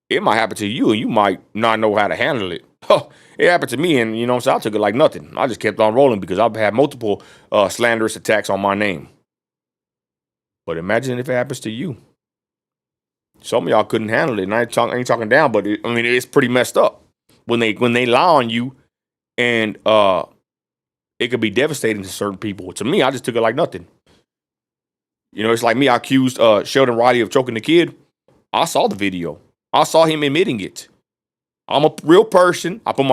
it might happen to you and you might not know how to handle it. It happened to me, and so I took it like nothing. I just kept on rolling because I've had multiple slanderous attacks on my name. But imagine if it happens to you. Some of y'all couldn't handle it, and I ain't talking down, but it's pretty messed up when they lie on you, and it could be devastating to certain people. To me, I just took it like nothing. It's like me. I accused Sheldon Riley of choking the kid. I saw the video. I saw him admitting it. I'm a real person. I put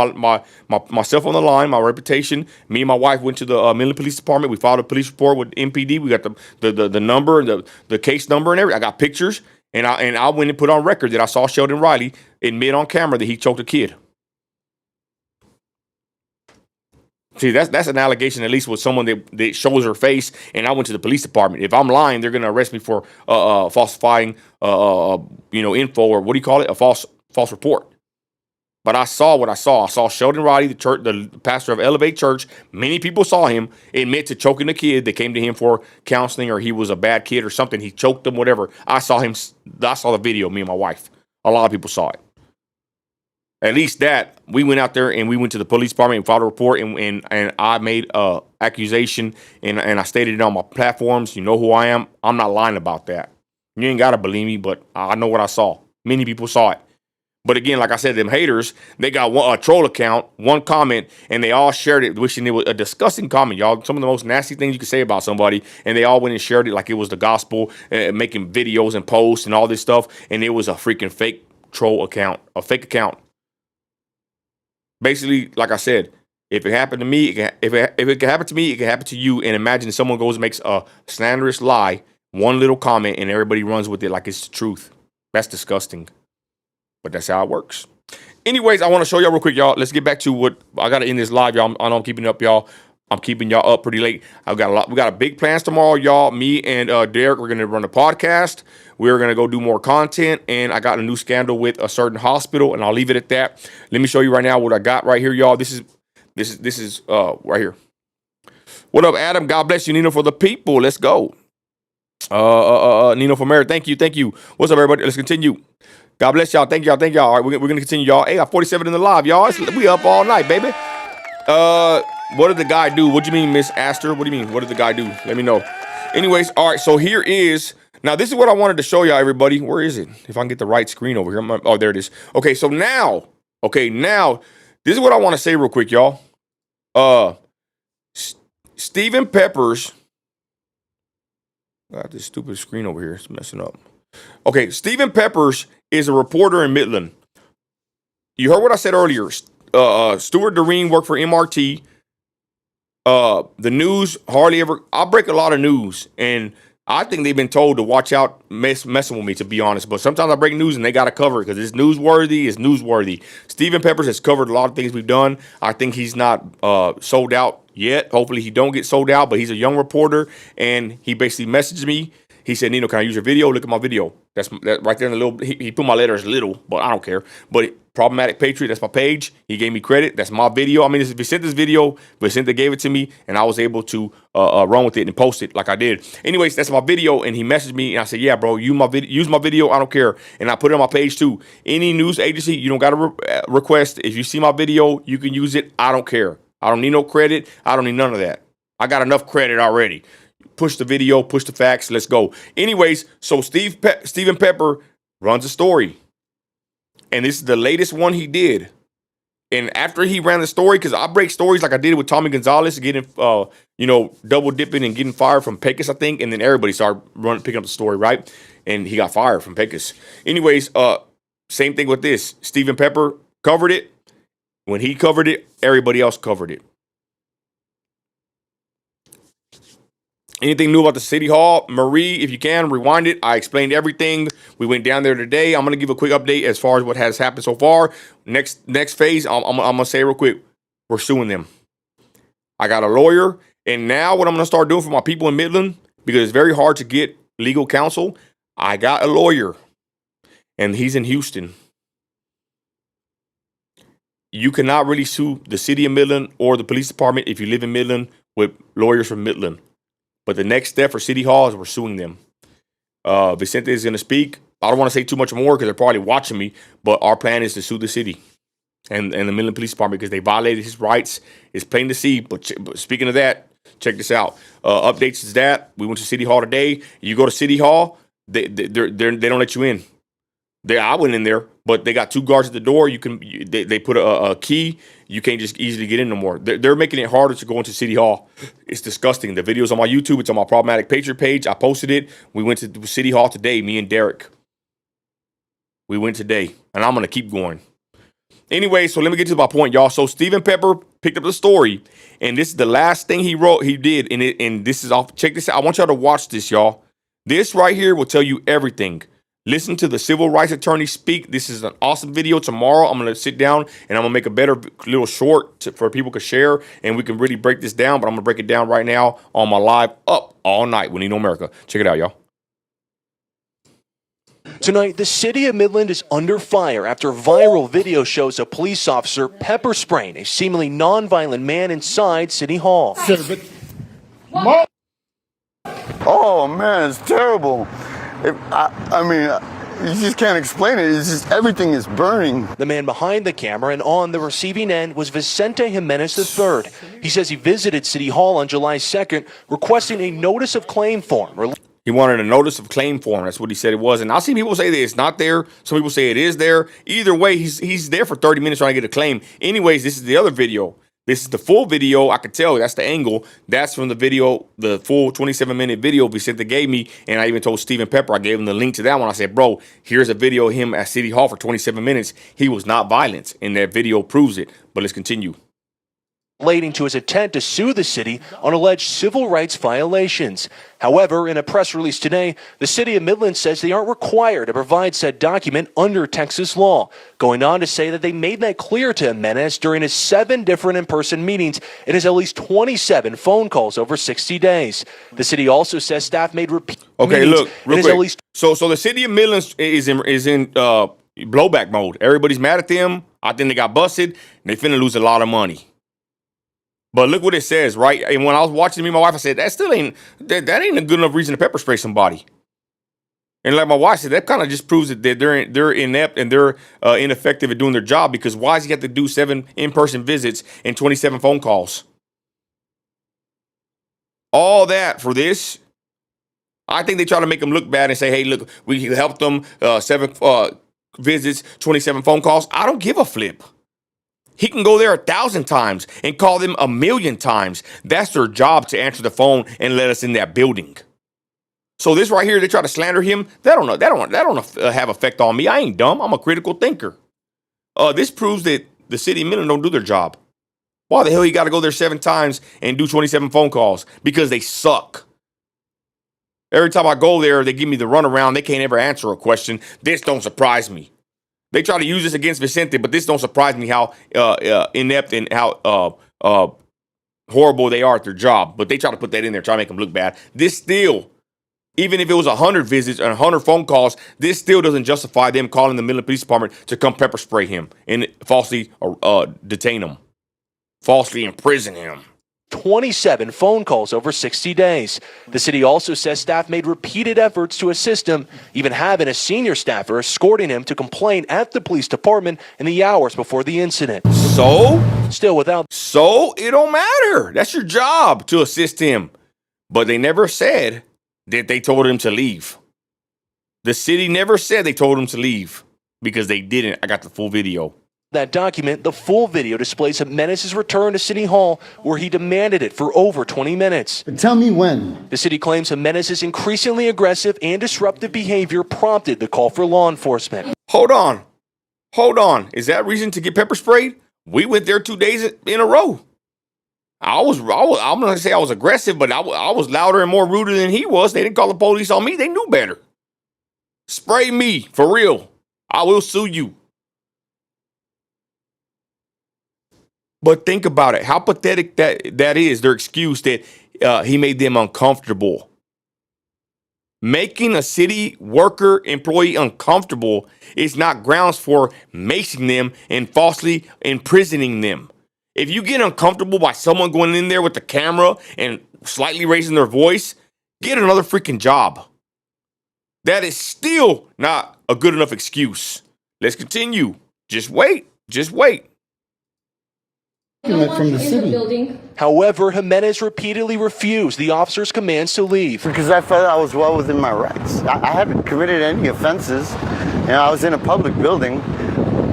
myself on the line, my reputation. Me and my wife went to the Midland Police Department. We filed a police report with MPD. We got the number and the case number and everything. I got pictures, and I went and put on record that I saw Sheldon Riley admit on camera that he choked a kid. See, that's an allegation, at least with someone that shows her face, and I went to the police department. If I'm lying, they're going to arrest me for falsifying info, or what do you call it? A false report. But I saw what I saw. I saw Sheldon Riley, the pastor of Elevate Church. Many people saw him admit to choking a kid that came to him for counseling, or he was a bad kid or something. He choked them, whatever. I saw the video, me and my wife. A lot of people saw it. At least that, we went out there and we went to the police department and filed a report, and I made an accusation, and I stated it on my platforms. You know who I am. I'm not lying about that. You ain't got to believe me, but I know what I saw. Many people saw it. But again, like I said, them haters, they got a troll account, one comment, and they all shared it, wishing it was a disgusting comment, y'all. Some of the most nasty things you could say about somebody, and they all went and shared it like it was the gospel, making videos and posts and all this stuff, and it was a freaking fake troll account, a fake account. Basically, like I said, if it happened to me, if it can happen to me, it can happen to you. And imagine someone goes and makes a slanderous lie, one little comment, and everybody runs with it like it's the truth. That's disgusting. But that's how it works. Anyways, I want to show y'all real quick, y'all. Let's get back to what I got to end this live, y'all. I know I'm keeping up, y'all. I'm keeping y'all up pretty late. We got a big plans tomorrow, y'all. Me and Derek, we're gonna run a podcast. We're gonna go do more content, and I got a new scandal with a certain hospital, and I'll leave it at that. Let me show you right now what I got right here, y'all. This is right here. What up, Adam? God bless you, Nino, for the people. Let's go. Nino from Mary. Thank you. What's up, everybody? Let's continue. God bless y'all. Thank y'all. All right, we're gonna continue, y'all. Hey, I got 47 in the live, y'all. We up all night, baby. What did the guy do? What do you mean, Miss Astor? What do you mean? What did the guy do? Let me know. Anyways, all right. So here is now. This is what I wanted to show y'all, everybody. Where is it? If I can get the right screen over here. Oh, there it is. Okay. So now, this is what I want to say real quick, y'all. Stephen Peppers. Got this stupid screen over here. It's messing up. Okay, Stephen Peppers is a reporter in Midland. You heard what I said earlier. Stuart Doreen worked for MRT. The news hardly ever. I break a lot of news, and I think they've been told to watch out messing with me, to be honest. But sometimes I break news and they got to cover it because it's newsworthy. It's newsworthy. Stephen Peppers has covered a lot of things we've done. I think he's not sold out yet. Hopefully he don't get sold out, but he's a young reporter, and he basically messaged me. He said, Nino, can I use your video? Look at my video. That's that right there in the little, he put my letters little, but I don't care. But Problematic Patriot, that's my page. He gave me credit. That's my video. I mean, this is Vicente's video. Vicente gave it to me, and I was able to run with it and post it like I did. Anyways, that's my video, and he messaged me, and I said, yeah, bro, use my video. I don't care. And I put it on my page, too. Any news agency, you don't got to request. If you see my video, you can use it. I don't care. I don't need no credit. I don't need none of that. I got enough credit already. Push the video, push the facts, let's go. Anyways, so Stephen Pepper runs a story. And this is the latest one he did. And after he ran the story, because I break stories like I did with Tommy Gonzalez, getting, double dipping and getting fired from Pecos, I think. And then everybody started picking up the story, right? And he got fired from Pecos. Anyways, same thing with this. Stephen Pepper covered it. When he covered it, everybody else covered it. Anything new about the City Hall? Marie, if you can, rewind it. I explained everything. We went down there today. I'm going to give a quick update as far as what has happened so far. Next phase, I'm going to say real quick, we're suing them. I got a lawyer, and now what I'm going to start doing for my people in Midland, because it's very hard to get legal counsel, I got a lawyer, and he's in Houston. You cannot really sue the city of Midland or the police department if you live in Midland with lawyers from Midland. But the next step for City Hall is we're suing them. Vicente is going to speak. I don't want to say too much more because they're probably watching me, but our plan is to sue the city and the Midland Police Department because they violated his rights. It's plain to see. But speaking of that, check this out. Updates is that we went to City Hall today. You go to City Hall, they don't let you in. I went in there, but they got 2 guards at the door. They put a key. You can't just easily get in no more. They're making it harder to go into City Hall. It's disgusting. The video's on my YouTube. It's on my Problematic Patriot page. I posted it. We went to City Hall today, me and Derek. We went today, and I'm going to keep going. Anyway, so let me get to my point, y'all. So Stephen Pepper picked up the story, and this is the last thing he did, and this is off. Check this out. I want y'all to watch this, y'all. This right here will tell you everything. Listen to the civil rights attorney speak. This is an awesome video. Tomorrow, I'm going to sit down and I'm going to make a better little short for people to share, and we can really break this down. But I'm going to break it down right now on my live up all night with Nino America. Check it out, y'all. Tonight, the city of Midland is under fire after a viral video shows a police officer pepper spraying a seemingly nonviolent man inside City Hall. Oh, man, it's terrible. I mean, you just can't explain it. It's just everything is burning. The man behind the camera and on the receiving end was Vicente Jimenez III. He says he visited City Hall on July 2nd requesting a notice of claim form. He wanted a notice of claim form. That's what he said it was. And I see people say that it's not there. Some people say it is there. Either way, he's there for 30 minutes trying to get a claim. Anyways, this is the other video. This is the full video. I could tell that's the angle. That's from the video, the full 27-minute video Vicente gave me. And I even told Stephen Pepper, I gave him the link to that one. I said, bro, here's a video of him at City Hall for 27 minutes. He was not violent. And that video proves it. But let's continue. Relating to his intent to sue the city on alleged civil rights violations. However, in a press release today, the city of Midland says they aren't required to provide said document under Texas law, going on to say that they made that clear to Jimenez during his 7 different in-person meetings and his at least 27 phone calls over 60 days. The city also says staff made repeat meetings. Look, real quick. So the city of Midland is in blowback mode. Everybody's mad at them. I think they got busted, and they finna lose a lot of money. But look what it says, right? And when I was watching me and my wife, I said, that ain't a good enough reason to pepper spray somebody. And like my wife said, that kind of just proves that they're inept and they're ineffective at doing their job, because why does he have to do 7 in-person visits and 27 phone calls? All that for this? I think they try to make them look bad and say, hey, look, we helped them 7 visits, 27 phone calls. I don't give a flip. He can go there 1,000 times and call them 1,000,000 times. That's their job, to answer the phone and let us in that building. So this right here, they try to slander him. That don't have effect on me. I ain't dumb. I'm a critical thinker. This proves that the city of Midland don't do their job. Why the hell you got to go there 7 times and do 27 phone calls? Because they suck. Every time I go there, they give me the runaround. They can't ever answer a question. This don't surprise me. They try to use this against Vicente, but this don't surprise me how inept and how horrible they are at their job. But they try to put that in there, try to make them look bad. This still, even if it was 100 visits and 100 phone calls, this still doesn't justify them calling the Midland Police Department to come pepper spray him and falsely detain him, falsely imprison him. 27 phone calls over 60 days. The city also says staff made repeated efforts to assist him, even having a senior staffer escorting him to complain at the police department in the hours before the incident. So it don't matter. That's your job, to assist him. But they never said that they told him to leave. The city never said they told him to leave, because they didn't. I got the full video. That document, the full video, displays Jimenez's return to City Hall, where he demanded it for over 20 minutes. But tell me when. The city claims Jimenez's increasingly aggressive and disruptive behavior prompted the call for law enforcement. Hold on. Is that reason to get pepper sprayed? We went there 2 days in a row. I'm going to say I was aggressive, but I was louder and more rude than he was. They didn't call the police on me. They knew better. Spray me, for real. I will sue you. But think about it. How pathetic that is, their excuse that he made them uncomfortable. Making a city worker, employee uncomfortable is not grounds for macing them and falsely imprisoning them. If you get uncomfortable by someone going in there with the camera and slightly raising their voice, get another freaking job. That is still not a good enough excuse. Let's continue. Just wait. From the city. However, Jimenez repeatedly refused the officer's commands to leave. Because I felt I was well within my rights. I haven't committed any offenses, and I was in a public building.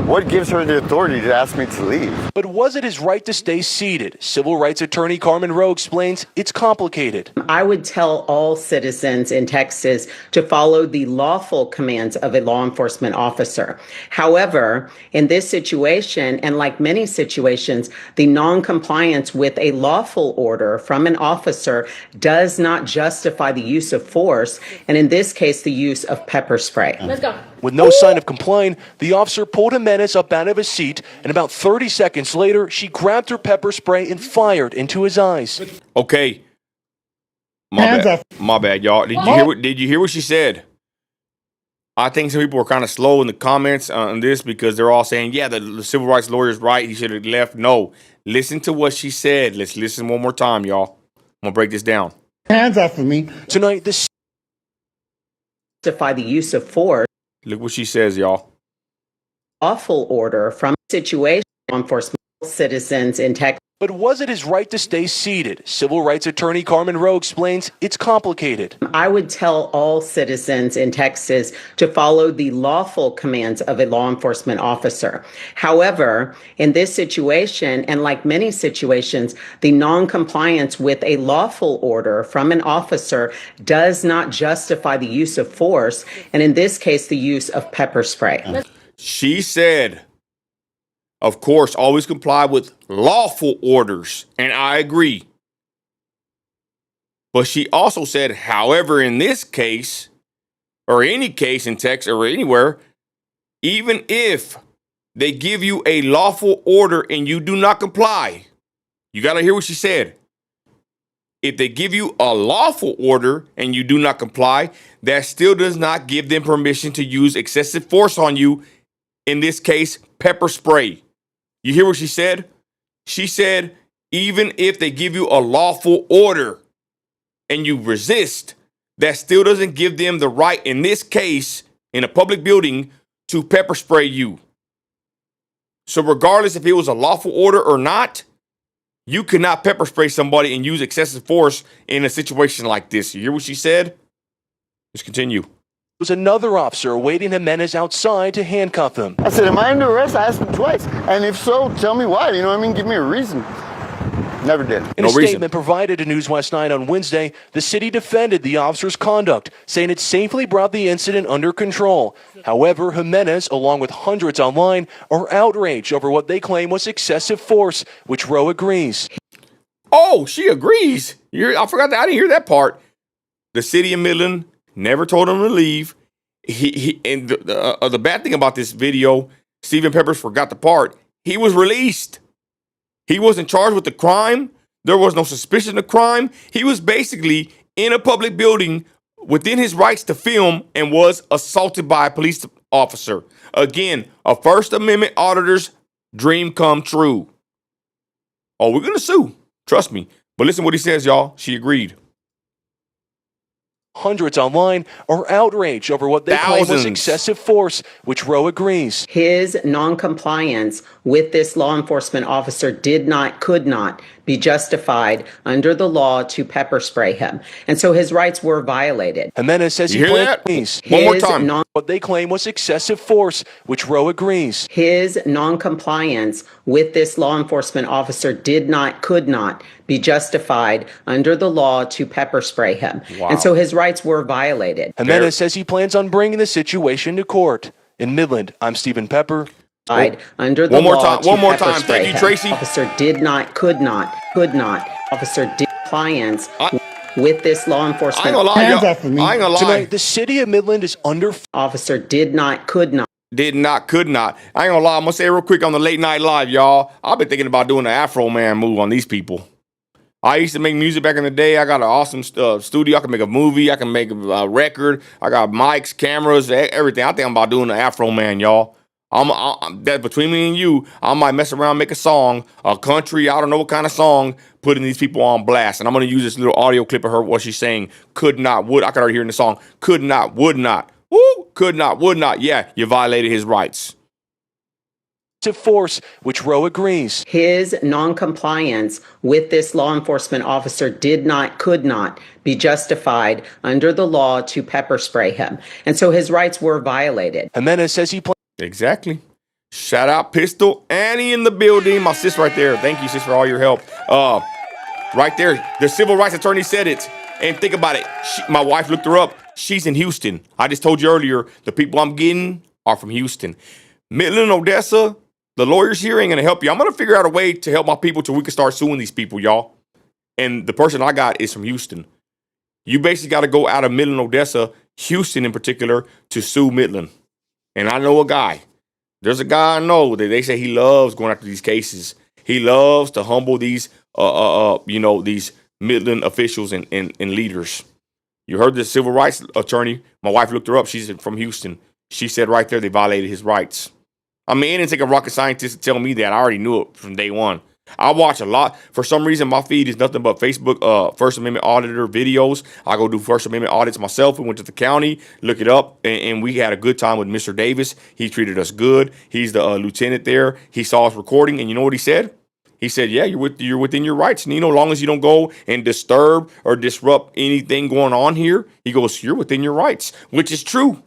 What gives her the authority to ask me to leave? But was it his right to stay seated? Civil rights attorney Carmen Rowe explains it's complicated. I would tell all citizens in Texas to follow the lawful commands of a law enforcement officer. However, in this situation, and like many situations, the non-compliance with a lawful order from an officer does not justify the use of force, and in this case, the use of pepper spray. Let's go. With no sign of complying, the officer pulled Jimenez up out of his seat, and about 30 seconds later, she grabbed her pepper spray and fired into his eyes. Okay. My bad, y'all. Did you hear what she said? I think some people were kind of slow in the comments on this, because they're all saying, yeah, the civil rights lawyer's right. He should have left. No. Listen to what she said. Let's listen one more time, y'all. I'm going to break this down. Hands off of me. Tonight, the Justify the use of force. Look what she says, y'all. Lawful order from a situation law enforcement citizens in Texas. But was it his right to stay seated? Civil rights attorney Carmen Rowe explains it's complicated. I would tell all citizens in Texas to follow the lawful commands of a law enforcement officer. However, in this situation, and like many situations, the non-compliance with a lawful order from an officer does not justify the use of force, and in this case, the use of pepper spray. She said, of course, always comply with lawful orders, and I agree. But she also said, however, in this case, or any case in Texas or anywhere, even if they give you a lawful order and you do not comply, you got to hear what she said. If they give you a lawful order and you do not comply, that still does not give them permission to use excessive force on you, in this case, pepper spray. You hear what she said? She said, even if they give you a lawful order and you resist, that still doesn't give them the right, in this case, in a public building, to pepper spray you. So regardless if it was a lawful order or not, you cannot pepper spray somebody and use excessive force in a situation like this. You hear what she said? Let's continue. Was another officer awaiting Jimenez outside to handcuff him. I said, am I under arrest? I asked him twice. And if so, tell me why. You know what I mean? Give me a reason. Never did. In a statement provided to News West 9 on Wednesday, the city defended the officer's conduct, saying it safely brought the incident under control. However, Jimenez, along with hundreds online, are outraged over what they claim was excessive force, which Rowe agrees. Oh, she agrees. I forgot that. I didn't hear that part. The city of Midland never told him to leave. And the bad thing about this video, Stephen Peppers forgot the part. He was released. He wasn't charged with the crime. There was no suspicion of crime. He was basically in a public building within his rights to film and was assaulted by a police officer. Again, a First Amendment auditor's dream come true. Oh, we're going to sue. Trust me. But listen what he says, y'all. She agreed. Hundreds online are outraged over what they claim was excessive force, which Rowe agrees. His noncompliance with this law enforcement officer could not be justified under the law to pepper spray him. And so his rights were violated. Jimenez says he plans one more time. What they claim was excessive force, which Rowe agrees. His noncompliance with this law enforcement officer could not be justified under the law to pepper spray him. Wow. And so his rights were violated. Jimenez says he plans on bringing the situation to court. In Midland, I'm Stephen Pepper. Under the one more law time. One more time. Thank you, Tracy. Officer could not. Officer did compliance with this law enforcement. I ain't gonna lie, y'all. I ain't gonna lie. Tonight, the city of Midland is under. Officer could not. Did not, could not. I ain't gonna lie. I'm gonna say it real quick on the late night live, y'all. I've been thinking about doing the Afro Man move on these people. I used to make music back in the day. I got an awesome studio. I can make a movie. I can make a record. I got mics, cameras, everything. I think I'm about doing the Afro Man, y'all. That between me and you, I might mess around, make a song, a country, I don't know what kind of song, putting these people on blast. And I'm going to use this little audio clip of her, what she's saying, could not, would. I could already hear in the song, could not, would not. Woo, could not, would not. Yeah, you violated his rights. Force, which Rowe agrees. His noncompliance with this law enforcement officer could not be justified under the law to pepper spray him. And so his rights were violated. Jimenez says he plans. Exactly. Shout out Pistol Annie in the building. My sis right there. Thank you, sis, for all your help. Right there. The civil rights attorney said it. And think about it. My wife looked her up. She's in Houston. I just told you earlier, the people I'm getting are from Houston. Midland, Odessa, the lawyers here ain't going to help you. I'm going to figure out a way to help my people till we can start suing these people, y'all. And the person I got is from Houston. You basically got to go out of Midland, Odessa, Houston in particular, to sue Midland. And I know a guy. There's a guy I know that they say he loves going after these cases. He loves to humble these, these Midland officials and leaders. You heard the civil rights attorney. My wife looked her up. She's from Houston. She said right there they violated his rights. I mean, it didn't take a rocket scientist to tell me that. I already knew it from day one. I watch a lot. For some reason, my feed is nothing but Facebook First Amendment auditor videos. I go do First Amendment audits myself. We went to the county, look it up, and we had a good time with Mr. Davis. He treated us good. He's the lieutenant there. He saw us recording, and you know what he said? He said, yeah, you're within your rights, Nino, as long as you don't go and disturb or disrupt anything going on here. He goes, you're within your rights, which is true.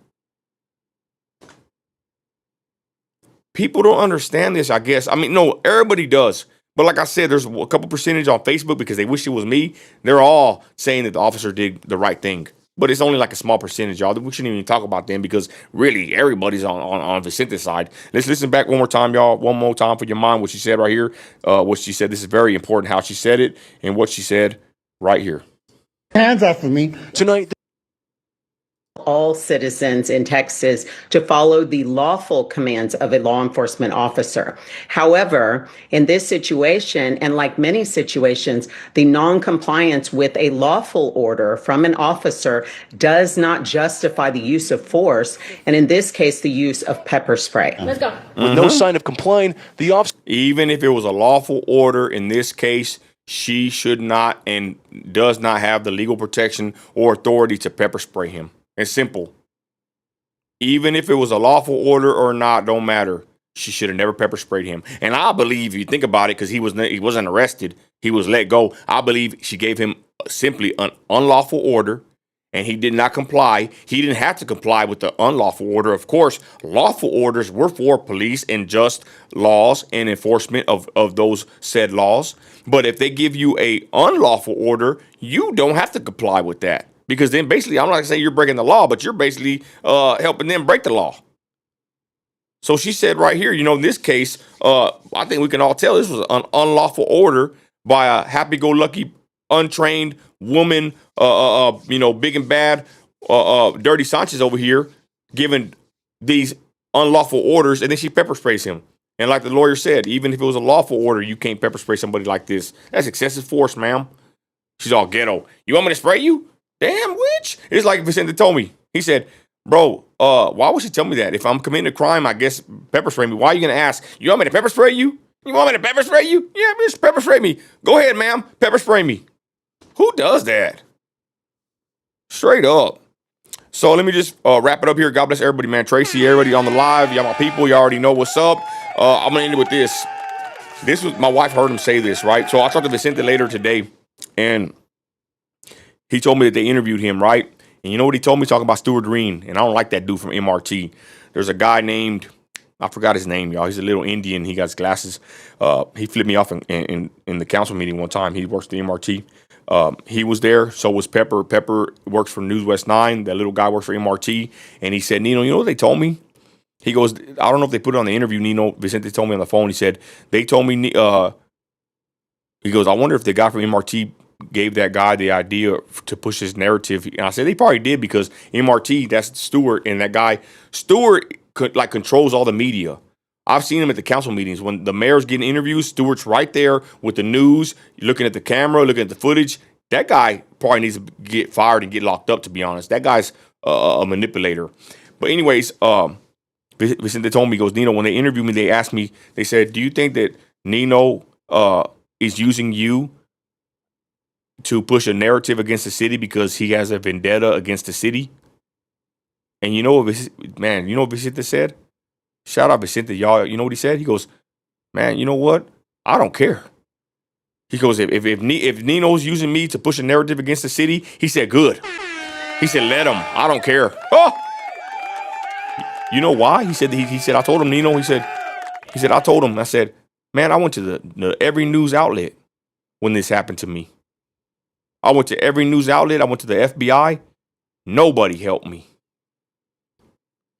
People don't understand this, I guess. I mean, no, everybody does. But like I said, there's a couple percentage on Facebook because they wish it was me. They're all saying that the officer did the right thing. But it's only like a small percentage, y'all. We shouldn't even talk about them because really everybody's on Vicente's side. Let's listen back one more time, y'all. One more time for your mind, what she said right here. What she said, this is very important, how she said it and what she said right here. Hands off of me. Tonight. all citizens in Texas to follow the lawful commands of a law enforcement officer. However, in this situation, and like many situations, the noncompliance with a lawful order from an officer does not justify the use of force, and in this case, the use of pepper spray. Let's go. With no sign of complying, the officer. Even if it was a lawful order in this case, she should not and does not have the legal protection or authority to pepper spray him. It's simple. Even if it was a lawful order or not, don't matter. She should have never pepper sprayed him. And I believe, if you think about it, because he wasn't arrested, he was let go. I believe she gave him simply an unlawful order, and he did not comply. He didn't have to comply with the unlawful order. Of course, lawful orders were for police and just laws and enforcement of those said laws. But if they give you a unlawful order, you don't have to comply with that. Because then basically, I'm not going to say you're breaking the law, but you're basically helping them break the law. So she said right here, in this case, I think we can all tell this was an unlawful order by a happy-go-lucky, untrained woman, big and bad, Dirty Sanchez over here, giving these unlawful orders, and then she pepper sprays him. And like the lawyer said, even if it was a lawful order, you can't pepper spray somebody like this. That's excessive force, ma'am. She's all ghetto. You want me to spray you? Damn witch. It's like Vicente told me. He said, bro, why would she tell me that? If I'm committing a crime, I guess pepper spray me. Why are you going to ask? You want me to pepper spray you? You want me to pepper spray you? Yeah, just pepper spray me. Go ahead, ma'am. Pepper spray me. Who does that? Straight up. So let me just wrap it up here. God bless everybody, man. Tracy, everybody on the live. Y'all my people. Y'all already know what's up. I'm going to end it with this. This was, my wife heard him say this, right? So I talked to Vicente later today, and he told me that they interviewed him, right? And you know what he told me? Talking about Stuart Green. And I don't like that dude from MRT. There's a guy named, I forgot his name, y'all. He's a little Indian. He got his glasses. He flipped me off in the council meeting one time. He works at the MRT. He was there. So was Pepper. Pepper works for News West 9. That little guy works for MRT. And he said, Nino, you know what they told me? He goes, I don't know if they put it on the interview, Nino. Vicente told me on the phone. He said, they told me, he goes, I wonder if the guy from MRT gave that guy the idea to push his narrative. And I said, they probably did, because MRT, that's Stewart, and that guy, Stewart controls all the media. I've seen him at the council meetings. When the mayor's getting interviews, Stewart's right there with the news, looking at the camera, looking at the footage. That guy probably needs to get fired and get locked up, to be honest. That guy's a manipulator. But anyways, Vicente told me, he goes, Nino, when they interviewed me, they asked me, they said, do you think that Nino is using you to push a narrative against the city because he has a vendetta against the city? And you know what Vicente said? Shout out Vicente, y'all. You know what he said? He goes, man, you know what? I don't care. He goes, if Nino's using me to push a narrative against the city, he said, good. He said, let him. I don't care. Oh! You know why? He said, I told him, Nino, he said, I told him, I said, man, I went to the every news outlet when this happened to me. I went to every news outlet. I went to the FBI. Nobody helped me.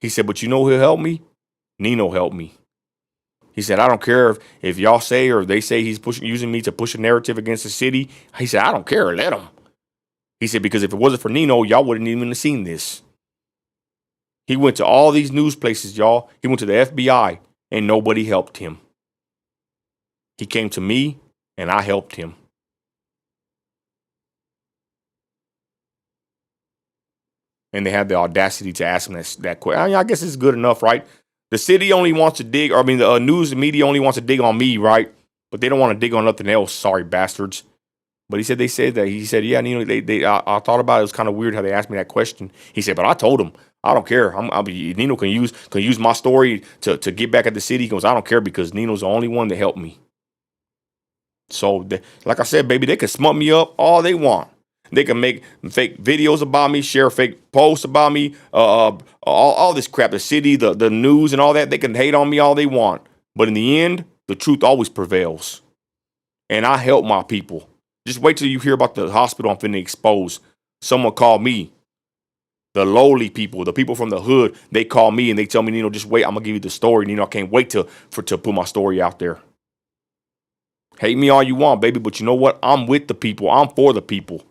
He said, but you know who helped me? Nino helped me. He said, I don't care if y'all say or they say he's using me to push a narrative against the city. He said, I don't care. Let him. He said, because if it wasn't for Nino, y'all wouldn't even have seen this. He went to all these news places, y'all. He went to the FBI, and nobody helped him. He came to me, and I helped him. And they had the audacity to ask him that question. I mean, I guess it's good enough, right? The city only wants to dig, the news and media only wants to dig on me, right? But they don't want to dig on nothing else. Sorry, bastards. But he said they said that. He said, yeah, Nino, I thought about it. It was kind of weird how they asked me that question. He said, but I told him, I don't care. Nino can use my story to get back at the city. He goes, I don't care, because Nino's the only one that helped me. So, like I said, baby, they can smut me up all they want. They can make fake videos about me, share fake posts about me, all this crap, the city, the news and all that. They can hate on me all they want. But in the end, the truth always prevails. And I help my people. Just wait till you hear about the hospital I'm finna expose. Someone called me. The lowly people, the people from the hood, they call me and they tell me, Nino, just wait. I'm going to give you the story. Nino, I can't wait to put my story out there. Hate me all you want, baby. But you know what? I'm with the people. I'm for the people.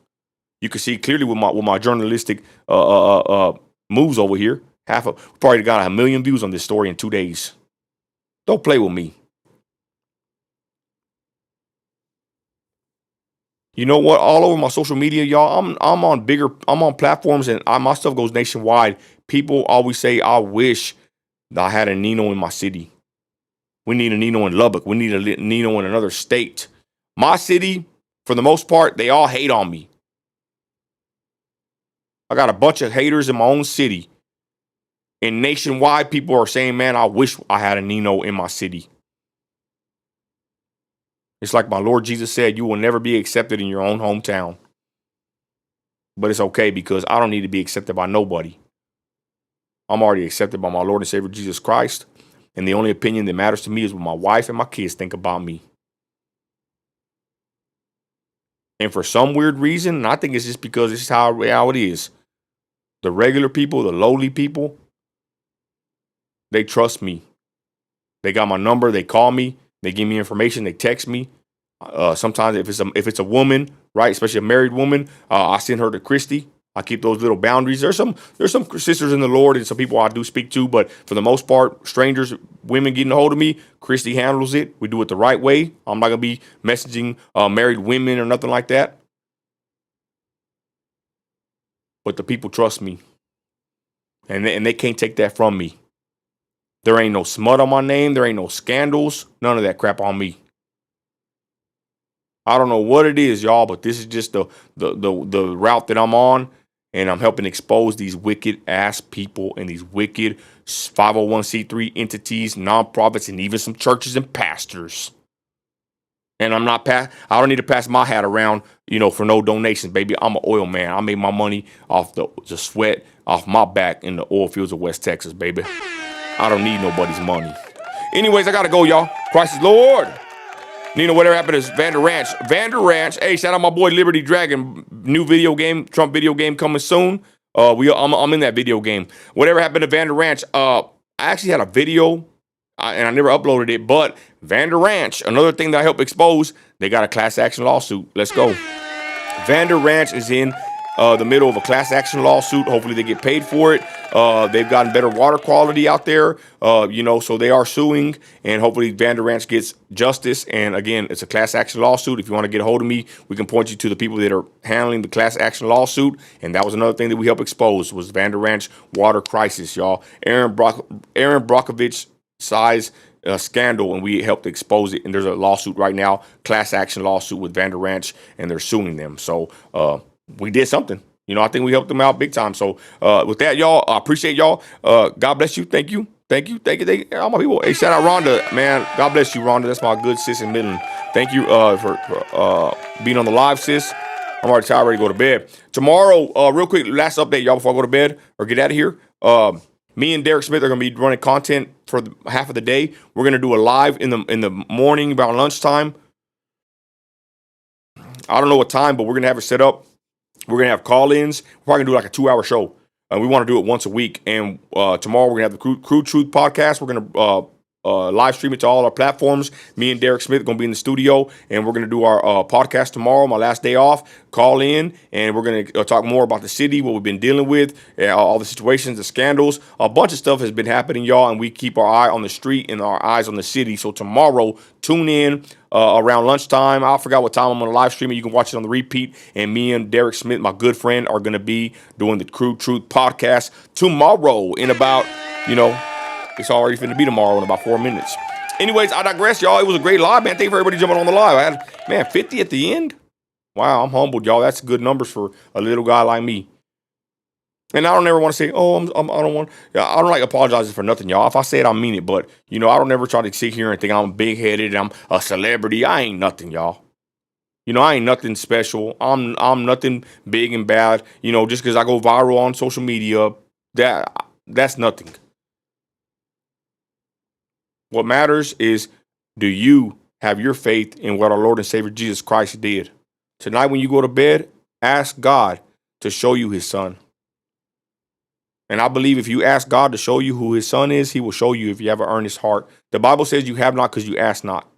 You can see clearly with my journalistic moves over here. We probably got 1 million views on this story in 2 days. Don't play with me. You know what? All over my social media, y'all, I'm on platforms, and my stuff goes nationwide. People always say, I wish that I had a Nino in my city. We need a Nino in Lubbock. We need a Nino in another state. My city, for the most part, they all hate on me. I got a bunch of haters in my own city. And nationwide, people are saying, man, I wish I had a Nino in my city. It's like my Lord Jesus said, you will never be accepted in your own hometown. But it's okay because I don't need to be accepted by nobody. I'm already accepted by my Lord and Savior Jesus Christ. And the only opinion that matters to me is what my wife and my kids think about me. And for some weird reason, and I think it's just because this is how it is, the regular people, the lowly people, they trust me. They got my number. They call me. They give me information. They text me. Sometimes if it's a woman, right, especially a married woman, I send her to Christy. I keep those little boundaries. There's some sisters in the Lord and some people I do speak to, but for the most part, strangers, women getting a hold of me, Christy handles it. We do it the right way. I'm not gonna be messaging married women or nothing like that. But the people trust me, and they can't take that from me. There ain't no smut on my name. There ain't no scandals. None of that crap on me. I don't know what it is, y'all, but this is just the route that I'm on, and I'm helping expose these wicked ass people and these wicked 501c3 entities, nonprofits, and even some churches and pastors. And I don't need to pass my hat around, for no donations, baby. I'm an oil man. I made my money off the sweat off my back in the oil fields of West Texas, baby. I don't need nobody's money. Anyways, I gotta go, y'all. Christ is Lord. Nino, whatever happened is Vander Ranch. Hey, shout out my boy Liberty Dragon. New video game, Trump video game coming soon. I'm in that video game. Whatever happened to Vander Ranch? I actually had a video, and I never uploaded it. But Vander Ranch, another thing that I helped expose, they got a class action lawsuit. Let's go. Vander Ranch is in the middle of a class action lawsuit. Hopefully they get paid for it. They've gotten better water quality out there, so they are suing, and hopefully Vander Ranch gets justice. And again, it's a class action lawsuit. If you want to get a hold of me, we can point you to the people that are handling the class action lawsuit. And that was another thing that we helped expose was Vander Ranch water crisis, y'all. Aaron Brockovich size scandal, and we helped expose it. And there's a lawsuit right now, class action lawsuit with Vander Ranch, and they're suing them. So we did something. I think we helped them out big time. So with that, y'all, I appreciate y'all. God bless you. Thank you. All my people. Hey, shout out Rhonda, man. God bless you, Rhonda. That's my good sis in Midland. Thank you for being on the live, sis. I'm already tired, ready to go to bed. Tomorrow, real quick, last update, y'all, before I go to bed or get out of here. Me and Derek Smith are going to be running content for half of the day. We're going to do a live in the morning about lunchtime. I don't know what time, but we're going to have it set up. We're going to have call-ins. We're probably going to do like a 2-hour show. We want to do it once a week. And tomorrow we're going to have the Crude Truth podcast. We're going to live stream it to all our platforms. Me and Derek Smith are going to be in the studio, and we're going to do our podcast tomorrow, my last day off. Call in, and we're going to talk more about the city, what we've been dealing with, all the situations, the scandals. A bunch of stuff has been happening, y'all, and we keep our eye on the street and our eyes on the city. So tomorrow, tune in around lunchtime. I forgot what time I'm going to live stream it. You can watch it on the repeat. And me and Derek Smith, my good friend, are going to be doing the Crude Truth podcast tomorrow in about, it's already finna be tomorrow in about 4 minutes. Anyways, I digress, y'all. It was a great live, man. Thank you for everybody jumping on the live. I had, 50 at the end. Wow, I'm humbled, y'all. That's good numbers for a little guy like me. And I don't ever want to say, I don't like apologizing for nothing, y'all. If I say it, I mean it. But, I don't ever try to sit here and think I'm big-headed, I'm a celebrity. I ain't nothing, y'all. I ain't nothing special. I'm nothing big and bad. Just because I go viral on social media, that's nothing. What matters is, do you have your faith in what our Lord and Savior Jesus Christ did? Tonight when you go to bed, ask God to show you his son. And I believe if you ask God to show you who his son is, he will show you if you have an earnest heart. The Bible says you have not because you ask not.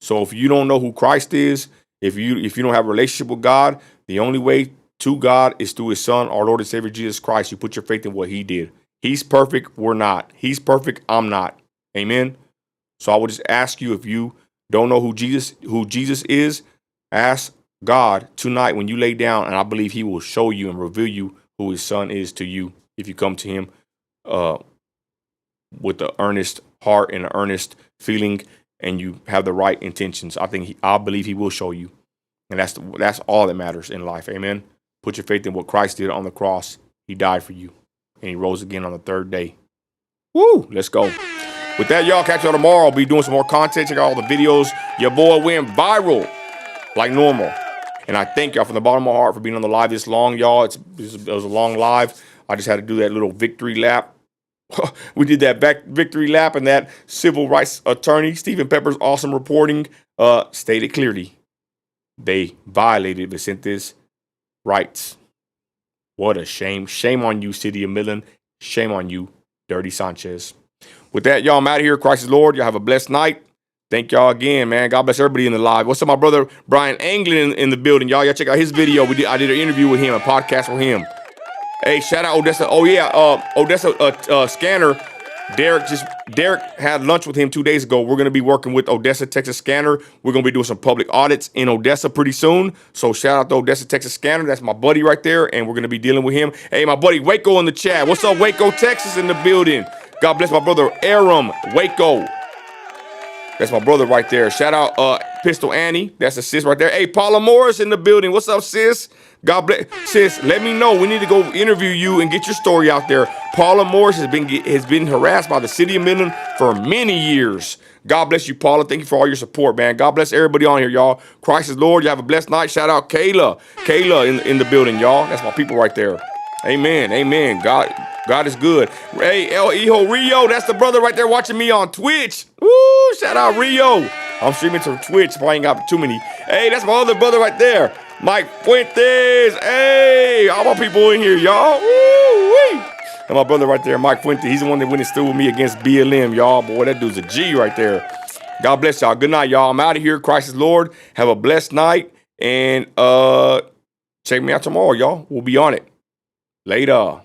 So if you don't know who Christ is, if you don't have a relationship with God, the only way to God is through his son, our Lord and Savior, Jesus Christ. You put your faith in what he did. He's perfect. We're not. He's perfect. I'm not. Amen. So I would just ask you, if you don't know who Jesus is, ask God tonight when you lay down, and I believe he will show you and reveal you who his son is to you if you come to him with an earnest heart and an earnest feeling, and you have the right intentions. I believe he will show you. And that's all that matters in life. Amen. Put your faith in what Christ did on the cross. He died for you, and he rose again on the third day. Woo! Let's go. With that, y'all, catch y'all tomorrow. I'll be doing some more content. Check out all the videos. Your boy went viral like normal. And I thank y'all from the bottom of my heart for being on the live this long, y'all. It was a long live. I just had to do that little victory lap. We did that victory lap, and that civil rights attorney, Stephen Pepper's awesome reporting, stated clearly they violated Vicente's rights. What a shame. Shame on you, City of Midland. Shame on you, Dirty Sanchez. With that, y'all, I'm out of here. Christ is Lord. Y'all have a blessed night. Thank y'all again, man. God bless everybody in the live. What's up, my brother Brian Anglin in the building, y'all? Y'all check out his video. I did an interview with him, a podcast with him. Hey, shout out Odessa. Oh yeah, Odessa Scanner. Derek had lunch with him 2 days ago. We're gonna be working with Odessa Texas Scanner. We're gonna be doing some public audits in Odessa pretty soon. So shout out to Odessa Texas Scanner. That's my buddy right there, and we're gonna be dealing with him. Hey, my buddy Waco in the chat. What's up, Waco, Texas in the building? God bless my brother Aram Waco. That's my brother right there. Shout out Pistol Annie. That's a sis right there. Hey, Paula Morris in the building. What's up, sis? God bless. Sis, let me know. We need to go interview you and get your story out there. Paula Morris has been harassed by the city of Midland for many years. God bless you, Paula. Thank you for all your support, man. God bless everybody on here, y'all. Christ is Lord. You have a blessed night. Shout out Kayla. Kayla in the building, y'all. That's my people right there. Amen. Amen. God is good. Hey, El Hijo Rio, that's the brother right there watching me on Twitch. Woo, shout out Rio. I'm streaming to Twitch, so I ain't got too many. Hey, that's my other brother right there. Mike Fuentes. Hey, all my people in here, y'all. Woo-wee. And my brother right there, Mike Fuentes. He's the one that went and stood with me against BLM, y'all. Boy, that dude's a G right there. God bless y'all. Good night, y'all. I'm out of here. Christ is Lord. Have a blessed night. And check me out tomorrow, y'all. We'll be on it. Later.